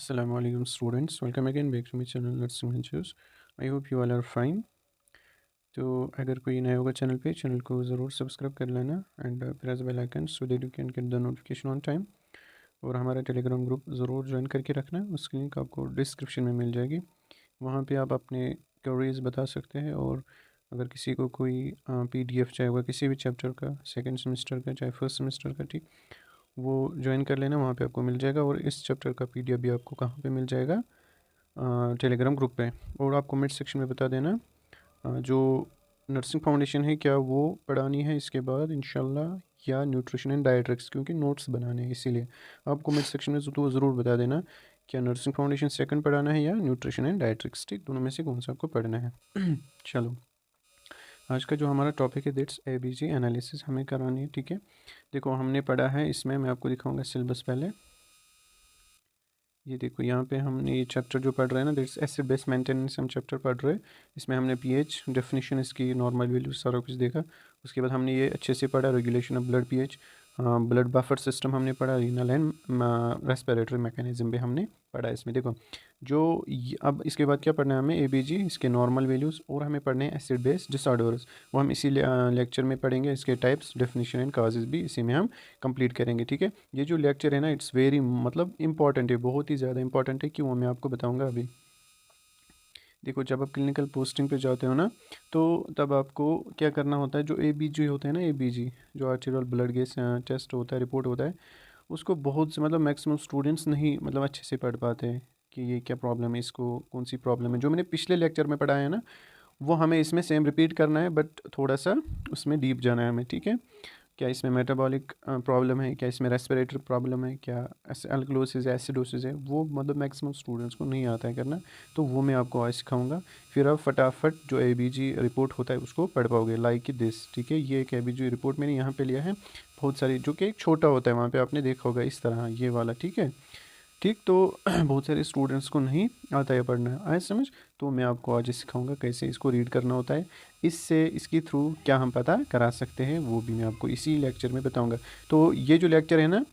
Assalamu alaikum students, welcome again back to my channel Nursing Ventures. I hope you all are fine. तो अगर कोई नया होगा channel को ज़रूर सब्सक्राइब कर लेना and press bell icon so that you can get the notification on time. और हमारा टेलीग्राम ग्रुप ज़रूर ज्वाइन करके रखना, उसकी लिंक आपको डिस्क्रिप्शन में मिल जाएगी। वहाँ पे आप अपने क्वेरीज बता सकते हैं। और अगर किसी को कोई PDF चाहिए होगा किसी भी चैप्टर का, सेकेंड सेमेस्टर का चाहे फर्स्ट सेमेस्टर का, ठीक, वो ज्वाइन कर लेना, वहाँ पे आपको मिल जाएगा। और इस चैप्टर का PDF भी आपको कहाँ पे मिल जाएगा? टेलीग्राम ग्रुप पे। और आप कमेंट सेक्शन में बता देना जो नर्सिंग फाउंडेशन है क्या वो पढ़ानी है इसके बाद इंशाल्लाह, या न्यूट्रिशन एंड डाइट्रिक्स, क्योंकि नोट्स बनाने हैं इसीलिए। आप कमेंट सेक्शन में तो ज़रूर बता देना क्या नर्सिंग फाउंडेशन सेकंड पढ़ाना है या न्यूट्रिशन एंड डाइट्रिक्स, ठीक, दोनों में से कौन सा आपको पढ़ना है। चलो, आज का जो हमारा टॉपिक है दैट्स ABG एनालिसिस हमें करानी है, ठीक है। देखो हमने पढ़ा है, इसमें मैं आपको दिखाऊंगा सिलेबस पहले। ये देखो यहाँ पे हमने ये चैप्टर जो पढ़ रहे हैं ना दैट्स एसिड बेस मेंटेनेंस, हम चैप्टर पढ़ रहे हैं। इसमें हमने पीएच डेफिनेशन, इसकी नॉर्मल वैल्यू सारा कुछ देखा। उसके बाद हमने ये अच्छे से पढ़ा regulation of blood pH, blood buffer system हमने पढ़ा, रीनल एंड रेस्पिरेटरी मैकेनिज्म भी हमने पढ़ा। इसमें देखो जो अब इसके बाद क्या पढ़ना है हमें, ABG, इसके नॉर्मल वैल्यूज़, और हमें पढ़ने हैं एसिड बेस डिसऑर्डर्स। वो हम इसी लेक्चर में पढ़ेंगे। इसके टाइप्स, डेफिनेशन एंड काजेज़ भी इसी में हम कंप्लीट करेंगे, ठीक है। ये जो लेक्चर है ना इट्स वेरी मतलब इंपॉर्टेंट है, बहुत ही ज़्यादा इंपॉर्टेंट है। क्यों, मैं आपको बताऊंगा अभी। देखो जब आप क्लिनिकल पोस्टिंग पे जाते हो ना, तो तब आपको क्या करना होता है, जो ABG होता है ना, ABG जो आर्टीरियल ब्लड गैस टेस्ट होता है, रिपोर्ट होता है, उसको बहुत से मतलब मैक्सिमम स्टूडेंट्स नहीं मतलब अच्छे से पढ़ पाते हैं कि ये क्या प्रॉब्लम है, इसको कौन सी प्रॉब्लम है। जो मैंने पिछले लेक्चर में पढ़ाया है ना, वो हमें इसमें सेम रिपीट करना है, बट थोड़ा सा उसमें डीप जाना है हमें, ठीक है। क्या इसमें मेटाबॉलिक प्रॉब्लम है, क्या इसमें रेस्पिरेटरी प्रॉब्लम है, क्या अल्कलोसिस है, एसिडोसिस है, वो मतलब मैक्सिमम स्टूडेंट्स को नहीं आता है करना। तो वो मैं आपको आज सिखाऊंगा। फिर आप फटाफट जो ABG रिपोर्ट होता है उसको पढ़ पाओगे, लाइक दिस, ठीक है। ये एक ABG रिपोर्ट मैंने यहाँ पे लिया है, बहुत सारी, जो कि एक छोटा होता है, वहाँ पे आपने देखा होगा इस तरह ये वाला, ठीक है। ठीक, तो बहुत सारे स्टूडेंट्स को नहीं आता है पढ़ना, आए समझ। तो मैं आपको आज सिखाऊंगा कैसे इसको रीड करना होता है, इससे इसके थ्रू क्या हम पता करा सकते हैं, वो भी मैं आपको इसी लेक्चर में बताऊंगा। तो ये जो लेक्चर है ना,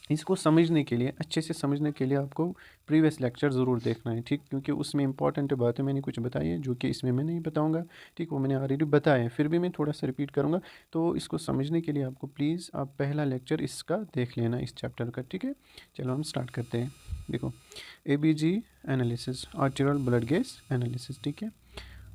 इसको समझने के लिए, अच्छे से समझने के लिए आपको प्रीवियस लेक्चर ज़रूर देखना है, ठीक, क्योंकि उसमें इंपॉर्टेंट बातें मैंने कुछ बताई है जो कि इसमें मैं नहीं बताऊंगा, ठीक, वो मैंने ऑलरेडी बताया है, फिर भी मैं थोड़ा सा रिपीट करूंगा। तो इसको समझने के लिए आपको प्लीज़ आप पहला लेक्चर इसका देख लेना, इस चैप्टर का, ठीक है। चलो हम स्टार्ट करते हैं। देखो ABG analysis, arterial blood gas analysis, ठीक है।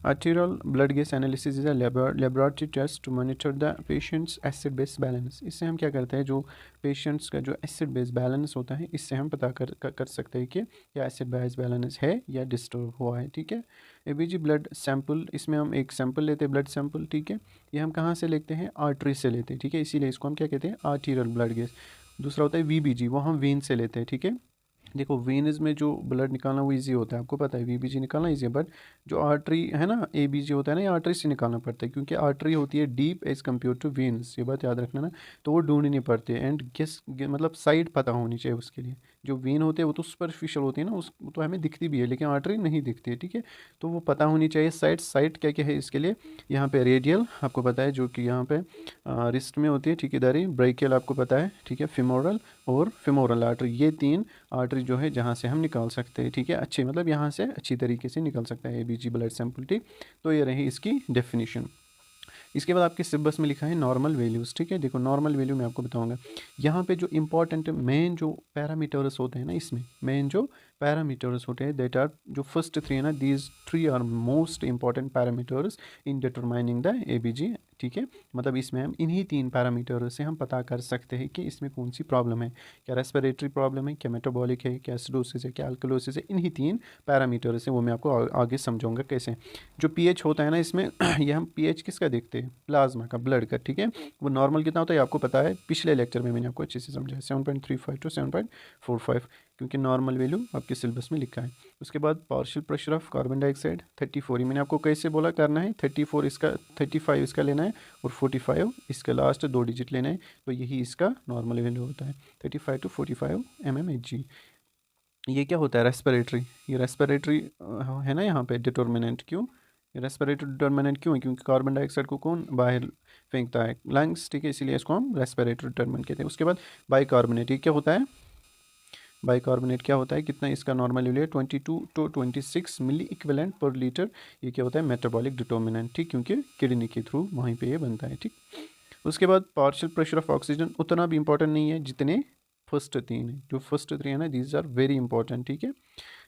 Arterial blood gas analysis is a laboratory test to monitor the patient's acid base balance। इससे हम क्या करते हैं, जो पेशेंट्स का जो एसिड बेस बैलेंस होता है, इससे हम पता कर सकते हैं कि क्या एसिड बेस बैलेंस है या डिस्टर्ब हुआ है, ठीक है। ABG ब्लड सैंपल, इसमें हम एक सैंपल लेते हैं, ब्लड सैंपल, ठीक है। ये हम कहाँ से लेते हैं, आर्टरी से लेते हैं, ठीक है। इसीलिए इसको हम क्या कहते हैं, आर्टीरियल ब्लड गैस। दूसरा होता है VBG, वो हम वेन से लेते हैं, ठीक है। देखो वेन्स में जो ब्लड निकालना वो इजी होता है, आपको पता है, VBG निकालना इजी है, बट जो आर्टरी है ना, ABG होता है ना, ये आर्टरी से निकालना पड़ता है, क्योंकि आर्टरी होती है deep as compare to veins, ये बात याद रखना ना। तो वो ढूंढनी नहीं पड़ती है, एंड मतलब साइड पता होनी चाहिए उसके लिए। जो वेन होते हैं वो तो सुपरफिशियल होती है ना, उस वो तो हमें दिखती भी है, लेकिन आर्टरी नहीं दिखती है, ठीक है। तो वो पता होनी चाहिए साइड। साइड क्या क्या है इसके लिए, यहाँ पे रेडियल आपको पता है, जो कि यहाँ पे रिस्ट में होती है, ठीक है, इधर ब्रेकियल आपको पता है, ठीक है, फिमोरल और फिमोरल आर्टरी, ये तीन आर्टरी जो है जहाँ से हम निकाल सकते हैं, ठीक है, अच्छे मतलब यहाँ से अच्छी तरीके से निकल सकता है ABG ब्लड सैंपल, ठीक। तो ये रही इसकी डेफिनेशन। इसके बाद आपके सिलेबस में लिखा है नॉर्मल वैल्यूज़, ठीक है। देखो नॉर्मल वैल्यू मैं आपको बताऊंगा, यहाँ पे जो इंपॉर्टेंट मेन जो पैरामीटर्स होते हैं ना, इसमें मेन जो पैरामीटर्स होते हैं दैट आर, जो फर्स्ट थ्री है ना, these three are most important parameters in determining the ABG, ठीक है। मतलब इसमें हम इन्हीं तीन पैरामीटर से हम पता कर सकते हैं कि इसमें कौन सी प्रॉब्लम है, क्या रेस्पिरेटरी प्रॉब्लम है, क्या मेटाबॉलिक है, क्या एसिडोसिस है, क्या अल्कलोसिस है। इन्हीं तीन पैरामीटर से वो मैं आपको आगे समझाऊंगा कैसे। जो पीएच होता है ना इसमें ये हम पीएच किसका देखते हैं, प्लाज्मा का, ब्लड का, ठीक है। वो नॉर्मल कितना होता है आपको पता है, पिछले लेक्चर में मैंने आपको अच्छे से समझाया, 7.35 टू 7.45, क्योंकि नॉर्मल वैल्यू आपके सिलेबस में लिखा है। उसके बाद partial pressure of carbon dioxide 34, ये मैंने आपको कैसे बोला करना है, 34 इसका, 35 इसका लेना है, और 45 इसका लास्ट 2 डिजिट लेना है। तो यही इसका नॉर्मल वैल्यू होता है, 35 टू 45 mmHg। ये क्या होता है, रेस्पिरेटरी, ये रेस्पिरेटरी है ना यहाँ पे डिटर्मिनेंट। क्यों ये रेस्पिरेटरी डिटर्मिनेंट क्यों है, क्योंकि कार्बन डाइऑक्साइड को कौन बाहर फेंकता है, लंग्स, ठीक है, इसीलिए इसको हम रेस्पिरेटरी डिटर्मिनेंट कहते हैं। उसके बाद बाइकार्बोनेट, ये क्या होता है, बाइकार्बोनेट क्या होता है, कितना इसका नॉर्मल वैल्यू है 22 to 26 milli equivalent per litre. ये क्या होता है, मेटाबॉलिक डिटर्मिनेंट, ठीक, क्योंकि किडनी के थ्रू वहीं पे ये बनता है, ठीक। उसके बाद पार्शियल प्रेशर ऑफ ऑक्सीजन उतना भी इंपॉर्टेंट नहीं है जितने फर्स्ट तीन है। जो फर्स्ट थ्री है ना, दीज आर वेरी इंपॉर्टेंट, ठीक है,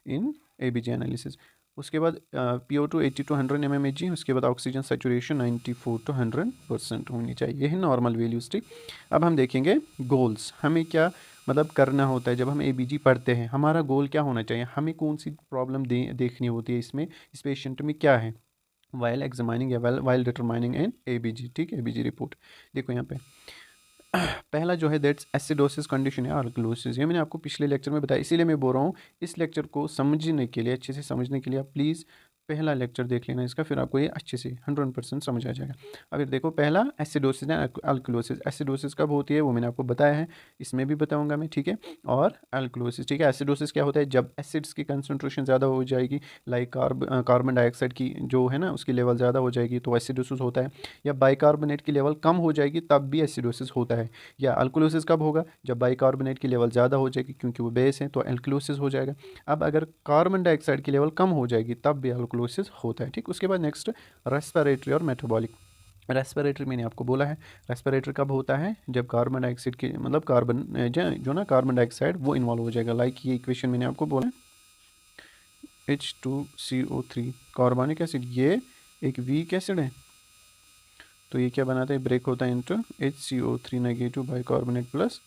इन एबीजी एनालिसिस। उसके बाद PO2 80 to 100 mmHg। उसके बाद ऑक्सीजन सेचुरेशन 94 to 100% होनी चाहिए। ये है नॉर्मल वैल्यूज, ठीक। अब हम देखेंगे गोल्स, हमें क्या मतलब करना होता है जब हम ABG पढ़ते हैं। हमारा गोल क्या होना चाहिए, हमें कौन सी प्रॉब्लम देखनी होती है इसमें, इस पेशेंट में क्या है, वाइल एग्जामिनिंग या वाइल डिटरमाइनिंग एन ABG, ठीक, ABG रिपोर्ट। देखो यहाँ पे पहला जो है दैट्स एसिडोसिस कंडीशन या अल्कलोसिस। ये मैंने आपको पिछले लेक्चर में बताया, इसीलिए मैं बोल रहा हूँ इस लेक्चर को समझने के लिए, अच्छे से समझने के लिए आप प्लीज़ पहला लेक्चर देख लेना इसका, फिर आपको ये अच्छे से 100% समझ आ जाएगा। अगर देखो पहला एसिडोसिस या अल्कलोसिस। एसिडोसिस कब होती है वो मैंने आपको बताया है, इसमें भी बताऊंगा मैं, ठीक है। और अल्कलोसिस, ठीक है, एसिडोसिस क्या होता है, जब एसिड्स की कंसनट्रेशन ज़्यादा हो जाएगी, लाइक कार्बन डाइऑक्साइड की जो है ना उसकी लेवल ज़्यादा हो जाएगी तो एसिडोसिस होता है। या बाइकार्बोनेट की लेवल कम हो जाएगी तब भी एसिडोसिस होता है। या अल्कलोसिस कब होगा, जब बाइकार्बोनेट की लेवल ज़्यादा हो जाएगी, क्योंकि वो बेस है तो अल्कलोसिस हो जाएगा। अब अगर कार्बन डाइऑक्साइड की लेवल कम हो जाएगी तब भी अल्कलोसिस होता है, ठीक। उसके बाद नेक्स्ट रेस्पिरेटरी और मेटाबॉलिक। रेस्पिरेटरी मैंने आपको बोला है, रेस्पिरेटरी कब होता है, जब कार्बन डाइऑक्साइड की मतलब कार्बन जो ना कार्बन डाइऑक्साइड वो इन्वॉल्व हो जाएगा। लाइक ये इक्वेशन मैंने आपको बोला है H2CO3 कार्बनिक एसिड, ये एक वीक एसिड है तो ये क्या बनाता है, ब्रेक होता है into HCO3 negative bicarbonate plus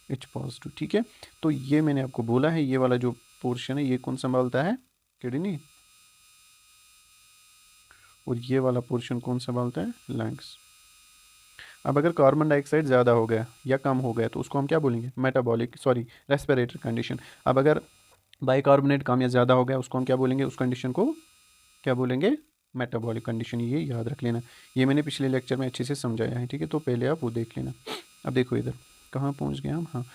H positive, ठीक है। तो ये मैंने आपको बोला है, ये वाला जो पोर्शन है ये कौन संभालता है, किडनी, और ये वाला पोर्शन कौन संभालता है, लंग्स। अब अगर कार्बन डाइऑक्साइड ज़्यादा हो गया या कम हो गया तो उसको हम क्या बोलेंगे, मेटाबॉलिक सॉरी रेस्पिरेटरी कंडीशन। अब अगर बाइकार्बोनेट कम या ज़्यादा हो गया उसको हम क्या बोलेंगे, उस कंडीशन को क्या बोलेंगे, मेटाबॉलिक कंडीशन। ये याद रख लेना, ये मैंने पिछले लेक्चर में अच्छे से समझाया है, ठीक है, तो पहले आप वो देख लेना। अब देखो इधर कहाँ पहुँच गए हम, हाँ।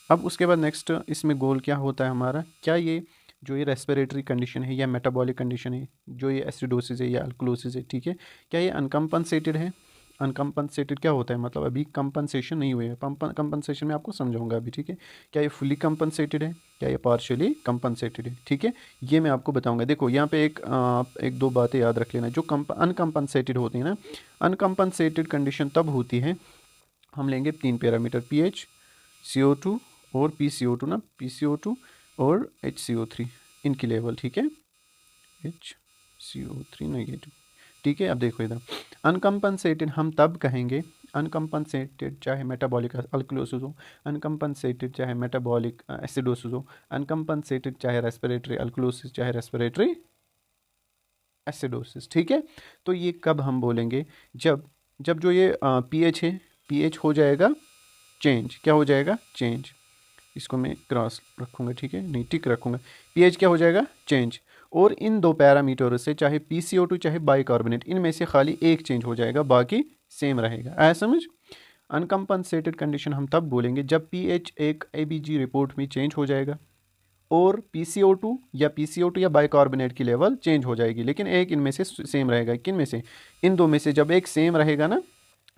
अब उसके बाद नेक्स्ट इसमें गोल क्या होता है हमारा, क्या ये जो ये रेस्पिरेटरी कंडीशन है या मेटाबॉलिक कंडीशन है, जो ये एसिडोसिस है या अल्कलोसिस है, ठीक है, क्या ये अनकम्पनसेटेड है। अनकम्पनसेटेड क्या होता है, मतलब अभी कंपनसेशन नहीं हुए है, कंपनसेशन में आपको समझाऊंगा अभी, ठीक है। क्या ये फुली कंपनसेटेड है, क्या ये पार्शियली कंपनसेटेड है, ठीक है, ये मैं आपको बताऊंगा। देखो यहाँ पे एक दो बातें याद रख लेना। जो अनकम्पनसेटेड होती है ना, अनकम्पनसेटेड कंडीशन तब होती है, हम लेंगे 3 पैरामीटर pH, CO2 और PCO2 ना, PCO2 और HCO3 इनकी लेवल, ठीक है, HCO3 नेगेटिव, ठीक है। अब देखो इधर अनकम्पनसेटेड हम तब कहेंगे, अनकम्पनसेटेड चाहे मेटाबॉलिक अल्कलोसिस हो, अनकम्पनसेटेड चाहे मेटाबॉलिक एसिडोसिस हो, अनकम्पनसेटेड चाहे रेस्पिरेटरी अल्कलोसिस चाहे रेस्पिरेटरी एसिडोसिस, ठीक है। तो ये कब हम बोलेंगे, जब जब जो ये pH है, pH हो जाएगा चेंज, क्या हो जाएगा, चेंज। इसको मैं क्रॉस रखूँगा, ठीक है, नहीं टिक रखूँगा। pH क्या हो जाएगा, चेंज। और इन दो पैरामीटर से चाहे PCO2 चाहे बाइकार्बोनेट, इनमें से खाली एक चेंज हो जाएगा, बाकी सेम रहेगा। आया समझ। अनकम्पनसेटेड कंडीशन हम तब बोलेंगे जब pH एक ABG रिपोर्ट में चेंज हो जाएगा और PCO2 या बाइकार्बोनेट की लेवल चेंज हो जाएगी, लेकिन एक इनमें से सेम रहेगा। किन में से, इन दो में से जब एक सेम रहेगा ना,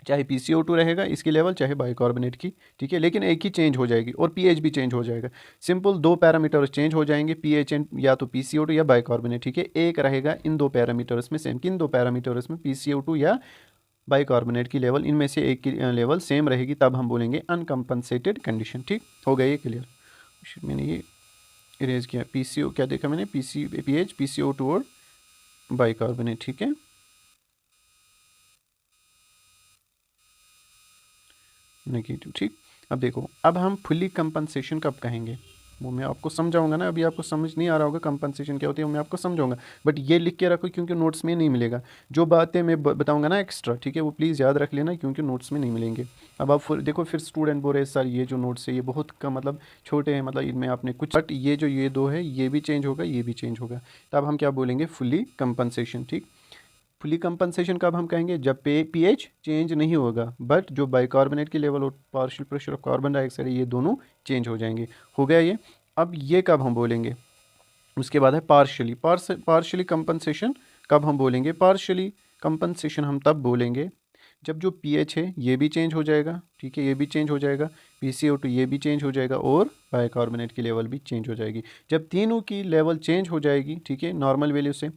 चाहे PCO2 रहेगा इसकी लेवल चाहे बाइकार्बोनेट की, ठीक है, लेकिन एक ही चेंज हो जाएगी और pH भी चेंज हो जाएगा। सिंपल, दो पैरामीटर चेंज हो जाएंगे, pH एंड या तो PCO2 या बाइकार्बोनेट, ठीक है, एक रहेगा इन दो पैरामीटर्स में सेम। किन दो पैरामीटर्स में, PCO2 या बाइकार्बोनेट की लेवल, इनमें से एक की लेवल सेम रहेगी, तब हम बोलेंगे अनकम्पनसेटेड कंडीशन, ठीक हो गया ये क्लियर। मैंने ये इरेज किया, PCO क्या देखा मैंने, pH PCO2 और बाइकार्बोनेट, ठीक है, नेगेटिव, ठीक। अब देखो, अब हम फुली कंपनसेशन कब कहेंगे, वो मैं आपको समझाऊंगा ना। अभी आपको समझ नहीं आ रहा होगा कंपनसेशन क्या होती है, वो मैं आपको समझाऊंगा, बट ये लिख के रखो क्योंकि नोट्स में नहीं मिलेगा। जो बातें मैं बताऊंगा ना एक्स्ट्रा, ठीक है, वो प्लीज़ याद रख लेना क्योंकि नोट्स में नहीं मिलेंगे। अब आप देखो फिर स्टूडेंट बोल रहे सर ये जो नोट्स है ये बहुत कम मतलब छोटे हैं, मतलब इनमें आपने कुछ, बट ये जो ये दो है ये भी चेंज होगा ये भी चेंज होगा, तब हम क्या बोलेंगे, फुली कंपनसेशन, ठीक। फुली कंपनसेशन कब हम कहेंगे, जब pH चेंज नहीं होगा बट जो बाइकार्बोनेट की लेवल और partial pressure of carbon dioxide ये दोनों चेंज हो जाएंगे। हो गया ये। अब ये कब हम बोलेंगे, उसके बाद है पार्शियली कंपनसेशन। कब हम बोलेंगे पार्शियली कंपनसेशन, हम तब बोलेंगे जब जो pH है ये भी चेंज हो जाएगा, ठीक है, ये भी चेंज हो जाएगा, PCO2 ये भी चेंज हो जाएगा और बाइकार्बोनेट की लेवल भी चेंज हो जाएगी। जब तीनों की लेवल चेंज हो जाएगी, ठीक है, नॉर्मल वैल्यू से,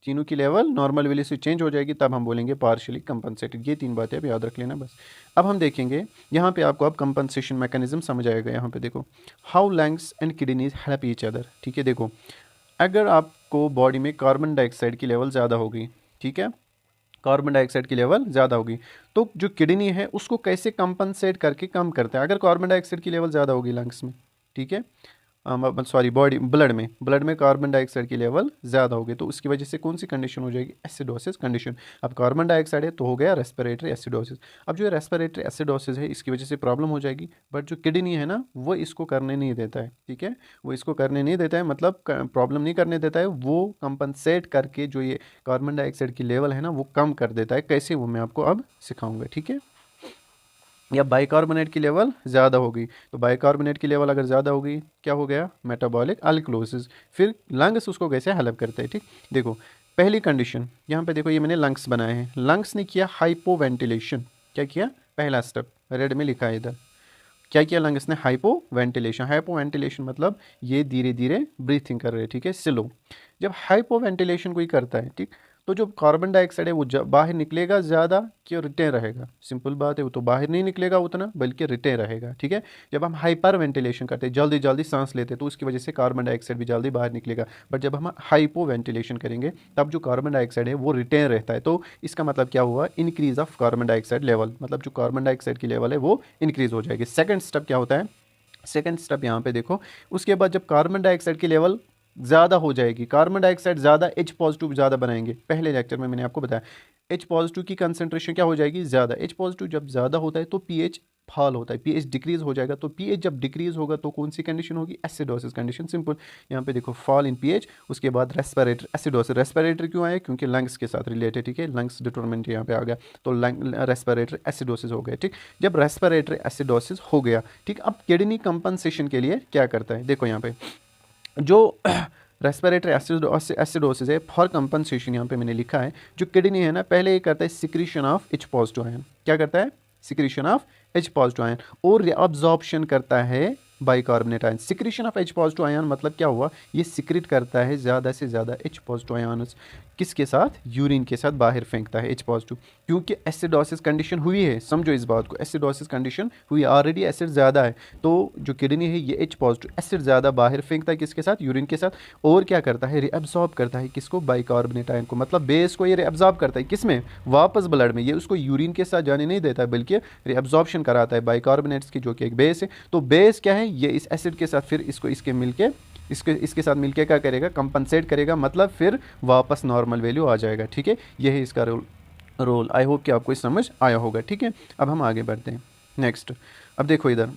तीनों की लेवल नॉर्मल वैल्यू से चेंज हो जाएगी, तब हम बोलेंगे पार्शियली कंपनसेटेड। ये 3 बातें अब याद रख लेना बस। अब हम देखेंगे यहाँ पे आपको अब कंपनसेशन मैकेनिज्म समझ आएगा। यहाँ पे देखो, how lungs and kidneys help each other, ठीक है। देखो, अगर आपको बॉडी में कार्बन डाइऑक्साइड की लेवल ज़्यादा होगी, ठीक है, कार्बन डाइऑक्साइड की लेवल ज़्यादा होगी, तो जो किडनी है उसको कैसे कंपनसेट करके कम करता है। अगर कार्बन डाइऑक्साइड की लेवल ज़्यादा होगी लंग्स में, ठीक है, सॉरी बॉडी ब्लड में कार्बन डाइऑक्साइड की लेवल ज़्यादा होगी, तो उसकी वजह से कौन सी कंडीशन हो जाएगी, एसिडोसिस कंडीशन। अब कार्बन डाइऑक्साइड है तो हो गया रेस्पिरेटरी एसिडोसिस। अब जो रेस्पिरेटरी एसिडोसिस है इसकी वजह से प्रॉब्लम हो जाएगी, बट जो किडनी है ना वो इसको करने नहीं देता है, ठीक है, वो इसको करने नहीं देता है, मतलब प्रॉब्लम नहीं करने देता है, वो कंपनसेट करके जो ये कार्बन डाइऑक्साइड की लेवल है ना वो कम कर देता है। कैसे, वो मैं आपको अब सिखाऊंगा, ठीक है। या बाइकार्बोनेट की लेवल ज़्यादा होगी, तो बाइकार्बोनेट की लेवल अगर ज़्यादा होगी क्या हो गया, मेटाबॉलिक अल्कलोसिस। फिर लंग्स उसको कैसे हेल्प करते हैं, ठीक। देखो, पहली कंडीशन यहाँ पे देखो, ये मैंने लंग्स बनाए हैं, लंग्स ने किया हाइपो वेंटिलेशन। क्या किया, पहला स्टेप रेड में लिखा है इधर, क्या किया लंग्स ने, हाइपो वेंटिलेशन। हाइपो वेंटिलेशन मतलब ये धीरे धीरे ब्रीथिंग कर रहे हैं, ठीक है, स्लो। जब हाइपो वेंटिलेशन कोई करता है, ठीक, तो जो कार्बन डाइऑक्साइड है वो बाहर निकलेगा ज़्यादा कि रिटेन रहेगा, सिंपल बात है, वो तो बाहर नहीं निकलेगा उतना बल्कि रिटेन रहेगा, ठीक है। जब हम हाइपर वेंटिलेशन करते हैं, जल्दी जल्दी सांस लेते हैं, तो उसकी वजह से कार्बन डाइऑक्साइड भी जल्दी बाहर निकलेगा, बट जब हम हाइपो वेंटिलेशन करेंगे तब जो कार्बन डाइऑक्साइड है वो रिटेन रहता है। तो इसका मतलब क्या हुआ, increase of carbon dioxide level, मतलब जो कार्बन डाइऑक्साइड की लेवल है वो इंक्रीज हो जाएगी। सेकेंड स्टेप क्या होता है, सेकेंड स्टेप यहाँ पे देखो, उसके बाद जब कार्बन डाइऑक्साइड की लेवल ज़्यादा हो जाएगी, कार्बन डाइऑक्साइड ज़्यादा, H पॉजिटिव ज़्यादा बनाएंगे, पहले लेक्चर में मैंने आपको बताया H पॉजिटिव की कंसंट्रेशन क्या हो जाएगी, ज़्यादा। H पॉजिटिव जब ज़्यादा होता है तो pH फॉल होता है, pH डिक्रीज हो जाएगा, तो pH जब डिक्रीज होगा तो कौन सी कंडीशन होगी, एसिडोसिस कंडीशन, सिंपल। यहाँ पे देखो फॉल इन pH, उसके बाद रेस्पिरेटरी एसिडोसिस। रेस्पिरेटरी क्यों आया, क्योंकि लंग्स के साथ रिलेटेड, ठीक है, लंग्स डिटरमिनेंट यहाँ पे आ गया, तो रेस्पिरेटरी एसिडोसिस हो गया, ठीक। जब रेस्पिरेटरी एसिडोसिस हो गया, ठीक, अब किडनी कंपनसेशन के लिए क्या करता है, देखो यहाँ पे जो रेस्पिरेटरी एसिडोसिस है, फॉर कंपनसेशन यहाँ पे मैंने लिखा है, जो किडनी है ना पहले ये करता है secretion of H positive ion. क्या करता है, secretion of H positive ion, और रिअब्जॉर्प्शन करता है bicarbonate ion. Secretion of H positive ion मतलब क्या हुआ, ये सिक्रिट करता है ज़्यादा से ज़्यादा H पॉजिटिव आयन, किसके साथ, यूरिन के साथ बाहर फेंकता है H पॉजिटिव, क्योंकि एसिडोसिस कंडीशन हुई है, समझो इस बात को, एसिडोसिस कंडीशन हुई, ऑलरेडी एसिड ज़्यादा है, तो जो किडनी है ये H पॉजिटिव एसिड ज़्यादा बाहर फेंकता है, किसके साथ, यूरिन के साथ, और क्या करता है, रिअब्सॉर्ब करता है किसको, बाइकार्बोनेट आयन को, मतलब बेस को ये रिअब्सॉर्ब करता है, किस में, वापस ब्लड में, ये उसको यूरिन के साथ जाने नहीं देता है बल्कि रिअब्सॉर्प्शन कराता है बाइकार्बोनेट्स की, जो कि एक बेस है। तो बेस क्या है, ये इस एसिड के साथ फिर इसको इसके मिलके इसके साथ मिलके क्या करेगा, कंपनसेट करेगा, मतलब फिर वापस नॉर्मल वैल्यू आ जाएगा, ठीक है। यही इसका रोल। आई होप कि आपको इस समझ आया होगा, ठीक है। अब हम आगे बढ़ते हैं नेक्स्ट। अब देखो इधर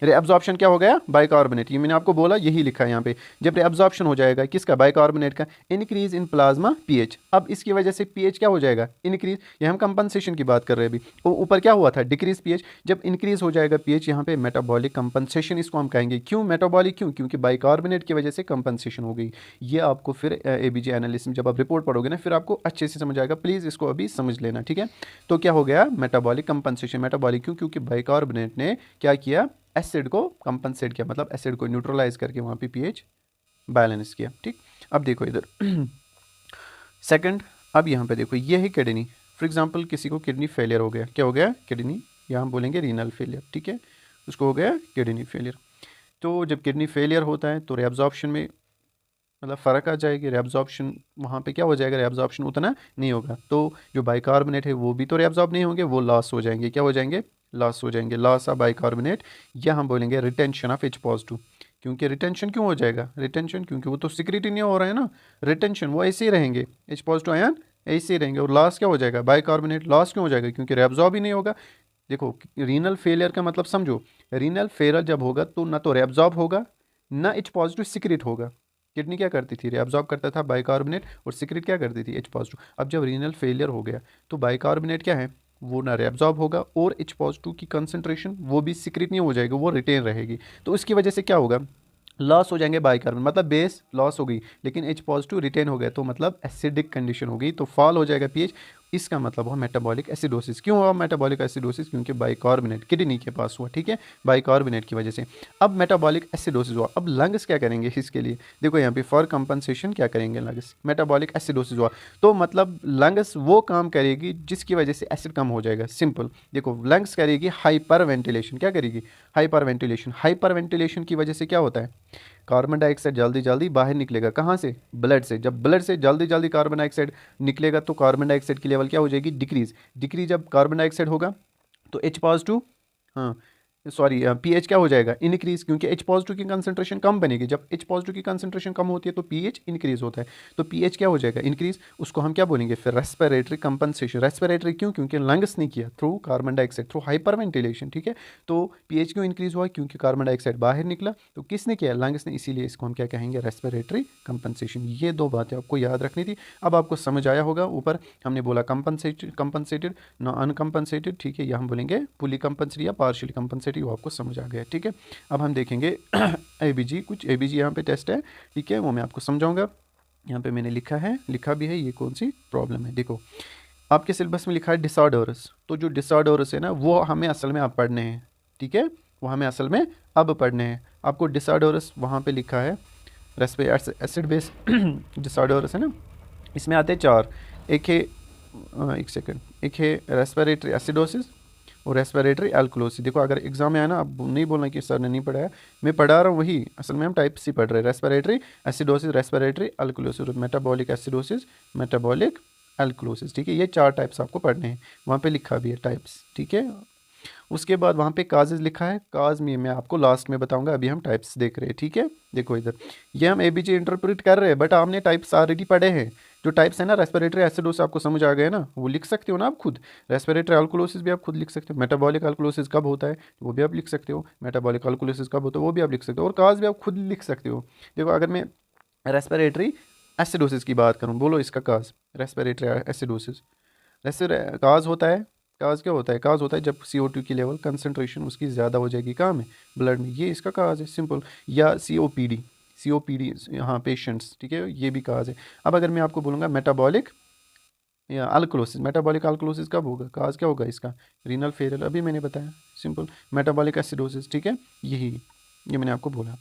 रिअब्जॉर्प्शन क्या हो गया, बाइकार्बोनेट, ये मैंने आपको बोला, यही लिखा है यहाँ पे, जब रिअब्जॉर्प्शन हो जाएगा किसका, बाइकार्बोनेट का, इंक्रीज इन प्लाज्मा पीएच। अब इसकी वजह से पीएच क्या हो जाएगा, इंक्रीज, ये हम कंपनसेशन की बात कर रहे हैं अभी, तो ऊपर क्या हुआ था, डिक्रीज पीएच, जब इंक्रीज हो जाएगा पीएच यहाँ पे मेटाबॉलिक कंपनसेशन इसको हम कहेंगे। क्यों मेटाबॉलिक, क्यों, क्योंकि बाइकार्बोनेट की वजह से कंपनसेशन हो गई। ये आपको फिर एबीजे एनालिसिस में जब आप रिपोर्ट पढ़ोगे ना फिर आपको अच्छे से समझ आएगा, प्लीज़ इसको अभी समझ लेना, ठीक है। तो क्या हो गया, मेटाबॉलिक कंपनसेशन, मेटाबॉलिक क्यों, क्योंकि बाइकार्बोनेट ने क्या किया, एसिड को कंपनसेट किया, मतलब एसिड को न्यूट्रलाइज करके वहाँ पे पीएच बैलेंस किया, ठीक। अब देखो इधर सेकंड, अब यहाँ पे देखो ये है किडनी, फॉर एग्जांपल किसी को किडनी फेलियर हो गया, क्या हो गया, किडनी, यहाँ हम बोलेंगे रीनल फेलियर, ठीक है, उसको हो गया किडनी फेलियर। तो जब किडनी फेलियर होता है तो रिअब्जॉर्प्शन में मतलब फ़र्क आ जाएगी, रिअब्जॉर्प्शन वहाँ पे क्या हो जाएगा, रिअब्जॉर्प्शन उतना नहीं होगा, तो जो बाइकार्बोनेट है वो भी तो रिअब्जॉर्ब नहीं होंगे, वो लॉस हो जाएंगे, क्या हो जाएंगे, लॉस हो जाएंगे, लॉस ऑफ बाइकार्बोनेट, या हम बोलेंगे रिटेंशन ऑफ H पॉजिटिव। क्योंकि रिटेंशन क्यों हो जाएगा, रिटेंशन क्योंकि वो तो सिक्रेट ही नहीं हो रहा है ना, रिटेंशन वो ऐसे ही रहेंगे, H पॉजिटिव आयन ऐसे ही रहेंगे, और लॉस क्या हो जाएगा, बाइकार्बोनेट लॉस क्यों हो जाएगा, क्योंकि रिअब्जॉर्ब ही नहीं होगा। देखो रीनल फेलियर का मतलब समझो, रीनल फेलियर जब होगा तो ना तो रिअब्जॉर्ब होगा ना H पॉजिटिव सिक्रेट होगा। किडनी क्या करती थी, रिअब्जॉर्ब करता था बाइकार्बोनेट, और सिक्रेट क्या करती थी, H पॉजिटिव। अब जब रीनल फेलियर हो गया तो बाइकार्बोनेट क्या है, वो ना रिअब्जॉर्ब होगा, और H पॉजिटिव की कंसंट्रेशन वो भी सिक्रेट नहीं हो जाएगी, वो रिटेन रहेगी, तो उसकी वजह से क्या होगा, लॉस हो जाएंगे बाइकार्बोनेट, मतलब बेस लॉस हो गई लेकिन H पॉजिटिव रिटेन हो गया, तो मतलब एसिडिक कंडीशन हो गई, तो फॉल हो जाएगा पीएच, इसका मतलब हुआ मेटाबॉलिक एसिडोसिस। क्यों हुआ मेटाबॉलिक एसिडोसिस? क्योंकि बाइकार्बोनेट किडनी के पास हुआ, ठीक है, बाइकार्बोनेट की वजह से। अब मेटाबॉलिक एसिडोसिस हुआ, अब लंग्स क्या करेंगे इसके लिए? देखो यहाँ पे फॉर कंपनसेशन क्या करेंगे लंग्स? मेटाबॉलिक एसिडोसिस हुआ तो मतलब लंग्स वो काम करेगी जिसकी वजह से एसिड कम हो जाएगा। सिंपल देखो, लंग्स करेगी हाइपर वेंटिलेशन। क्या करेगी? Hyper ventilation. हाइपर वेंटिलेशन की वजह से क्या होता है? कार्बन डाइऑक्साइड जल्दी जल्दी बाहर निकलेगा। कहाँ से? ब्लड से। जब ब्लड से जल्दी जल्दी कार्बन डाइऑक्साइड निकलेगा तो कार्बन डाइऑक्साइड की लेवल क्या हो जाएगी? डिक्रीज। डिक्रीज जब कार्बन डाइऑक्साइड होगा तो H पॉजिटिव, हाँ सॉरी पीएच क्या हो जाएगा? इनक्रीज, क्योंकि H पॉजिटिव की कंसंट्रेशन कम बनेगी। जब H पॉजिटिव की कंसंट्रेशन कम होती है तो पीएच इंक्रीज होता है। तो पीएच क्या हो जाएगा? इंक्रीज। उसको हम क्या बोलेंगे फिर? Respiratory compensation. रेस्पिरेटरी क्यों? क्योंकि लंग्स ने किया through carbon dioxide, through hyper ventilation, ठीक है। तो पीएच क्यों इंक्रीज हुआ? क्योंकि कार्बन डाइऑक्साइड बाहर निकला। तो किसने किया? लंग्स ने। इसीलिए इसको हम क्या कहेंगे? Respiratory compensation. ये दो बातें आपको याद रखनी थी। अब आपको समझ आया होगा। ऊपर हमने बोला कंपनसेटेड ना अनकम्पनसेटेड, ठीक है, या हम बोलेंगे फुली कंपनसेटेड या पार्शियली कंपनसेटेड, वो आपको समझ आ गया, ठीक है। अब हम देखेंगे एबीजी, कुछ एबीजी यहाँ पे टेस्ट है, ठीक है, वो मैं आपको समझाऊंगा। यहाँ पे मैंने लिखा भी है ये कौन सी प्रॉब्लम है। देखो आपके सिलेबस में लिखा है डिसऑर्डर्स, तो जो डिसऑर्डर्स है ना वो हमें असल में अब पढ़ने हैं, ठीक है, वो हमें असल में अब पढ़ने हैं। आपको डिसऑर्डर्स वहाँ पे लिखा है रेस्पिरेटरी एसिड बेस डिसऑर्डर्स है ना, इसमें आते हैं 4। एक है एक सेकेंड, एक है रेस्पिरेटरी एसिडोसिस और रेस्पिरेटरी एल्कोलोसिस। देखो अगर एग्जाम में आया ना, अब नहीं बोलना कि सर ने नहीं पढ़ाया, मैं पढ़ा रहा हूँ वही, असल में हम टाइप सी पढ़ रहे हैं। Respiratory acidosis, respiratory alkalosis, metabolic acidosis, metabolic alkalosis, ठीक है। ये 4 टाइप्स आपको पढ़ने हैं, वहाँ पे लिखा भी है टाइप्स, ठीक है। उसके बाद वहाँ पे काजेज लिखा है, काज में मैं आपको लास्ट में बताऊंगा, अभी हम टाइप्स देख रहे हैं, ठीक है। देखो इधर ये हम एबीजी इंटरप्रेट कर रहे हैं, बट आपने टाइप्स ऑलरेडी पढ़े हैं। जो टाइप्स है ना, रेस्पिरेटरी एसिडोसिस आपको समझ आ गया ना, वो लिख सकते हो ना आप खुद। रेस्पिरेटरी अल्कोलोसिस भी आप खुद लिख सकते हो। मेटाबॉलिक अल्कोलोसिस कब होता है वो भी आप लिख सकते हो। मेटाबॉलिक अल्कोलोसिस कब होता है वो भी आप लिख सकते हो, और काज भी आप खुद लिख सकते हो। देखो अगर मैं रेस्पिरेटरी एसिडोसिस की बात करूँ, बोलो इसका काज, रेस्पिरेटरी एसिडोसिस। काज होता है, काज क्या होता है? काज होता है जब CO2 की लेवल कंसंट्रेशन उसकी ज़्यादा हो जाएगी, कहाँ में? ब्लड में, ये इसका काज है, सिंपल। या COPD हाँ पेशेंट्स, ठीक है, ये भी काज है। अब अगर मैं आपको बोलूँगा मेटाबॉलिक या अल्कोलोसिस, मेटाबॉलिक अल्कोलोसिस कब होगा? काज क्या होगा इसका? रीनल फेलियर, अभी मैंने बताया, सिंपल। मेटाबॉलिक एसिडोसिस, ठीक है, ये मैंने आपको बोला।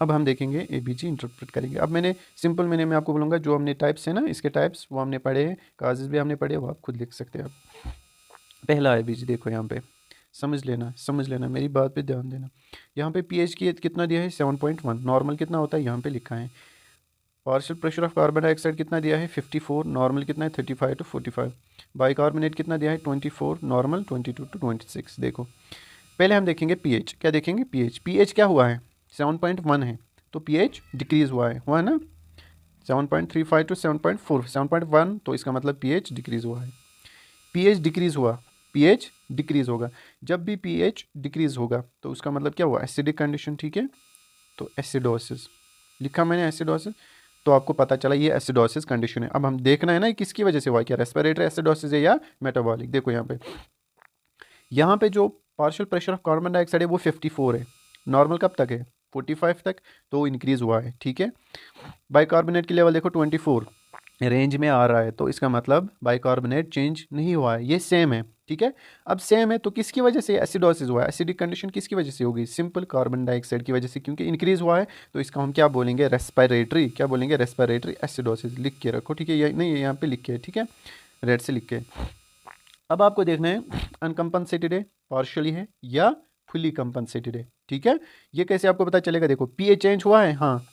अब हम देखेंगे एबीजी इंटरप्रेट करेंगे। अब मैं आपको बोलूँगा जो हमने टाइप्स है ना, इसके टाइप्स वो हमने पढ़े हैं, काजेज भी हमने पढ़े, वो आप खुद लिख सकते हैं। आप पहला एबीजी देखो यहाँ पे, समझ लेना, मेरी बात पे ध्यान देना। यहाँ पे पीएच की कितना दिया है? 7.1। नॉर्मल कितना होता है यहाँ पे लिखा है। Partial pressure of carbon dioxide कितना दिया है? 54। नॉर्मल कितना है? 35 to 45। बाइकार्बोनेट कितना दिया है? 24। Normal 22 to 26। देखो पहले हम देखेंगे पीएच। क्या देखेंगे? पीएच क्या हुआ है? 7.1 है, तो पीएच डिक्रीज हुआ है ना। 7.35 to 7.4, 7.1, तो इसका मतलब पीएच डिक्रीज हुआ है। पीएच डिक्रीज हुआ, पीएच डिक्रीज होगा। जब भी पीएच डिक्रीज होगा तो उसका मतलब क्या हुआ? एसिडिक कंडीशन, ठीक है। तो एसिडोसिस लिखा मैंने, एसिडोसिस, तो आपको पता चला ये एसिडोसिस कंडीशन है। अब हम देखना है ना किसकी वजह से हुआ, क्या रेस्पिरेटरी एसिडोसिस है या मेटाबॉलिक। देखो यहाँ पे जो partial pressure of carbon dioxide है वो 54 है। नॉर्मल कब तक है? 45 तक, तो इंक्रीज हुआ है, ठीक है। बाइकार्बोनेट की लेवल देखो 24 रेंज में आ रहा है, तो इसका मतलब बाइकार्बोनेट चेंज नहीं हुआ है, ये सेम है, ठीक है। अब सेम है तो किसकी वजह से एसिडोसिस हुआ है? एसिडिक कंडीशन किसकी वजह से होगी? सिंपल कार्बन डाइऑक्साइड की वजह से, क्योंकि इंक्रीज हुआ है, तो इसका हम क्या बोलेंगे? रेस्पिरेटरी, क्या बोलेंगे? Respiratory acidosis. लिख के रखो, ठीक है, ये नहीं यहाँ पे लिख के, ठीक है, रेड से लिख के। अब आपको देखना है अनकम्पनसेटेड है, पार्शियली है, या फुली कंपनसेटेड है, ठीक है। ये कैसे आपको पता चलेगा? देखो पीएच चेंज हुआ है, हाँ,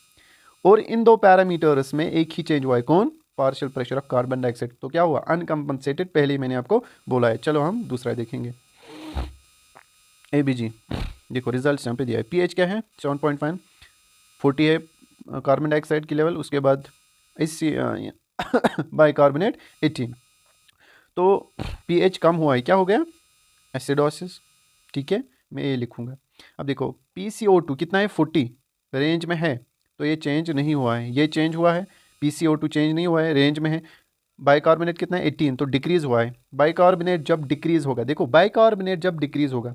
और इन दो पैरामीटर्स में एक ही चेंज हुआ है, कौन? Partial pressure of carbon dioxide. तो क्या हुआ? अनकम्पनसेटेड, पहले ही मैंने आपको बोला है। चलो हम दूसरा देखेंगे, एबीजी। देखो रिजल्ट यहाँ पे दिया है, पीएच क्या है? 7.5, 40 है कार्बन डाइऑक्साइड की लेवल, उसके बाद इसी बाइकार्बोनेट 18। तो पीएच कम हुआ है, क्या हो गया? एसिडोसिस, ठीक है, मैं ये लिखूंगा। अब देखो PCO2 कितना है? 40 रेंज में है, तो ये चेंज नहीं हुआ है, ये चेंज हुआ है। PCO2 चेंज नहीं हुआ है, रेंज में है। बाइकार्बोनेट कितना है? 18, तो डिक्रीज हुआ है। बाइकार्बोनेट जब डिक्रीज होगा, देखो बाइकार्बोनेट जब डिक्रीज होगा,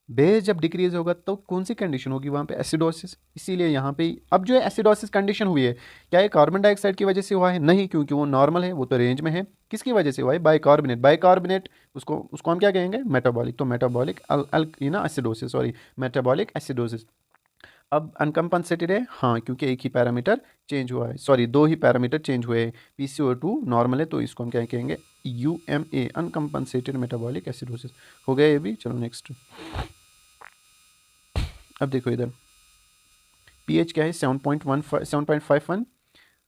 बेस जब डिक्रीज होगा तो कौन सी कंडीशन होगी वहाँ पे, एसिडोसिस। इसीलिए यहाँ पे अब जो है एसिडोसिस कंडीशन हुई है, क्या ये कार्बन डाइऑक्साइड की वजह से हुआ है? नहीं, क्योंकि वो नॉर्मल है, वो तो रेंज में है। किसकी वजह से हुआ है? बाइकार्बोनेट। बाइकार्बोनेट उसको उसको हम क्या कहेंगे? मेटाबॉलिक। तो metabolic acidosis, sorry, metabolic acidosis. अब अनकम्पनसेटेड है, हाँ, क्योंकि एक ही पैरामीटर चेंज हुआ है, सॉरी दो ही पैरामीटर चेंज हुए हैं। PCO2 नॉर्मल है, तो इसको हम क्या कहेंगे? UMA, uncompensated metabolic acidosis. हो गया ये भी। चलो नेक्स्ट। अब देखो इधर pH क्या है? 7.51,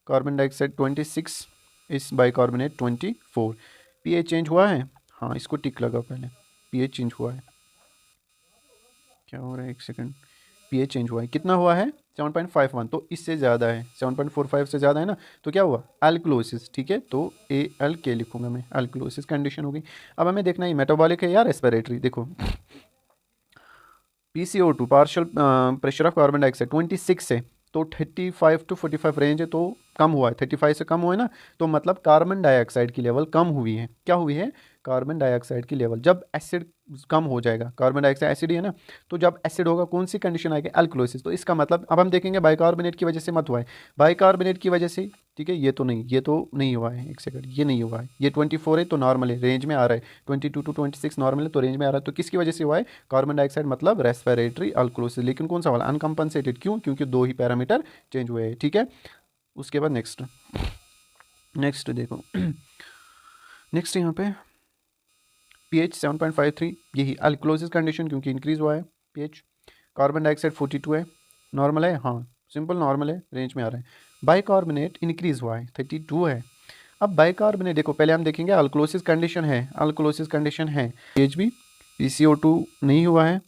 कार्बन डाइऑक्साइड 26, इस बाइकार्बोनेट 24। pH चेंज हुआ है? हाँ, इसको टिक लगाओ पहले। pH चेंज हुआ है। क्या हो रहा है, एक सेकंड। pH चेंज हुआ है, कितना हुआ है? 7.51, तो इससे ज़्यादा है, 7.45 से ज़्यादा है ना, तो क्या हुआ? अल्कलोसिस। ठीक है, तो ALK लिखूंगा मैं, अल्कलोसिस कंडीशन होगी। अब हमें देखना है मेटाबॉलिक है या रेस्पिरेटरी। देखो PCO2 partial pressure of carbon dioxide 26 है, तो 35 to 45 रेंज है, तो कम हुआ है, 35 से कम हुआ है ना, तो मतलब कार्बन डाइऑक्साइड की लेवल कम हुई है। क्या हुई है? कार्बन डाइऑक्साइड की लेवल। जब एसिड कम हो जाएगा, कार्बन डाइऑक्साइड एसिड ही है ना, तो जब एसिड होगा कौन सी कंडीशन आएगी? अल्कलोसिस। तो इसका मतलब अब हम देखेंगे बाइकार्बोनेट की वजह से मत हुआ है, बाइकार्बोनेट की वजह से। ठीक है, ये तो नहीं, ये तो नहीं हुआ है, एक सेकंड, ये नहीं हुआ है, ये 24 है तो नॉर्मल है, रेंज में आ रहा है। 22 to 26 नॉर्मल है, तो रेंज में आ रहा है, तो किसकी वजह से हुआ है? कार्बन डाइऑक्साइड, मतलब रेस्पिरेटरी अल्कलोसिस। लेकिन कौन सा वाला? अनकम्पनसेटेड। क्यों? क्योंकि दो ही पैरामीटर चेंज हुए हैं। ठीक है, उसके बाद नेक्स्ट। नेक्स्ट देखो नेक्स्ट यहाँ पे pH 7.53, यही अल्कलोसिस कंडीशन, क्योंकि इंक्रीज हुआ है pH। कार्बन डाइऑक्साइड 42 है, नॉर्मल है, हाँ सिंपल नॉर्मल है, रेंज में आ रहा है। बाइकार्बोनेट इंक्रीज हुआ है, 32 है। अब बाइकार्बोनेट देखो, पहले हम देखेंगे अल्कलोसिस कंडीशन है, अल्कलोसिस कंडीशन है, pH भी। PCO2 नहीं हुआ है,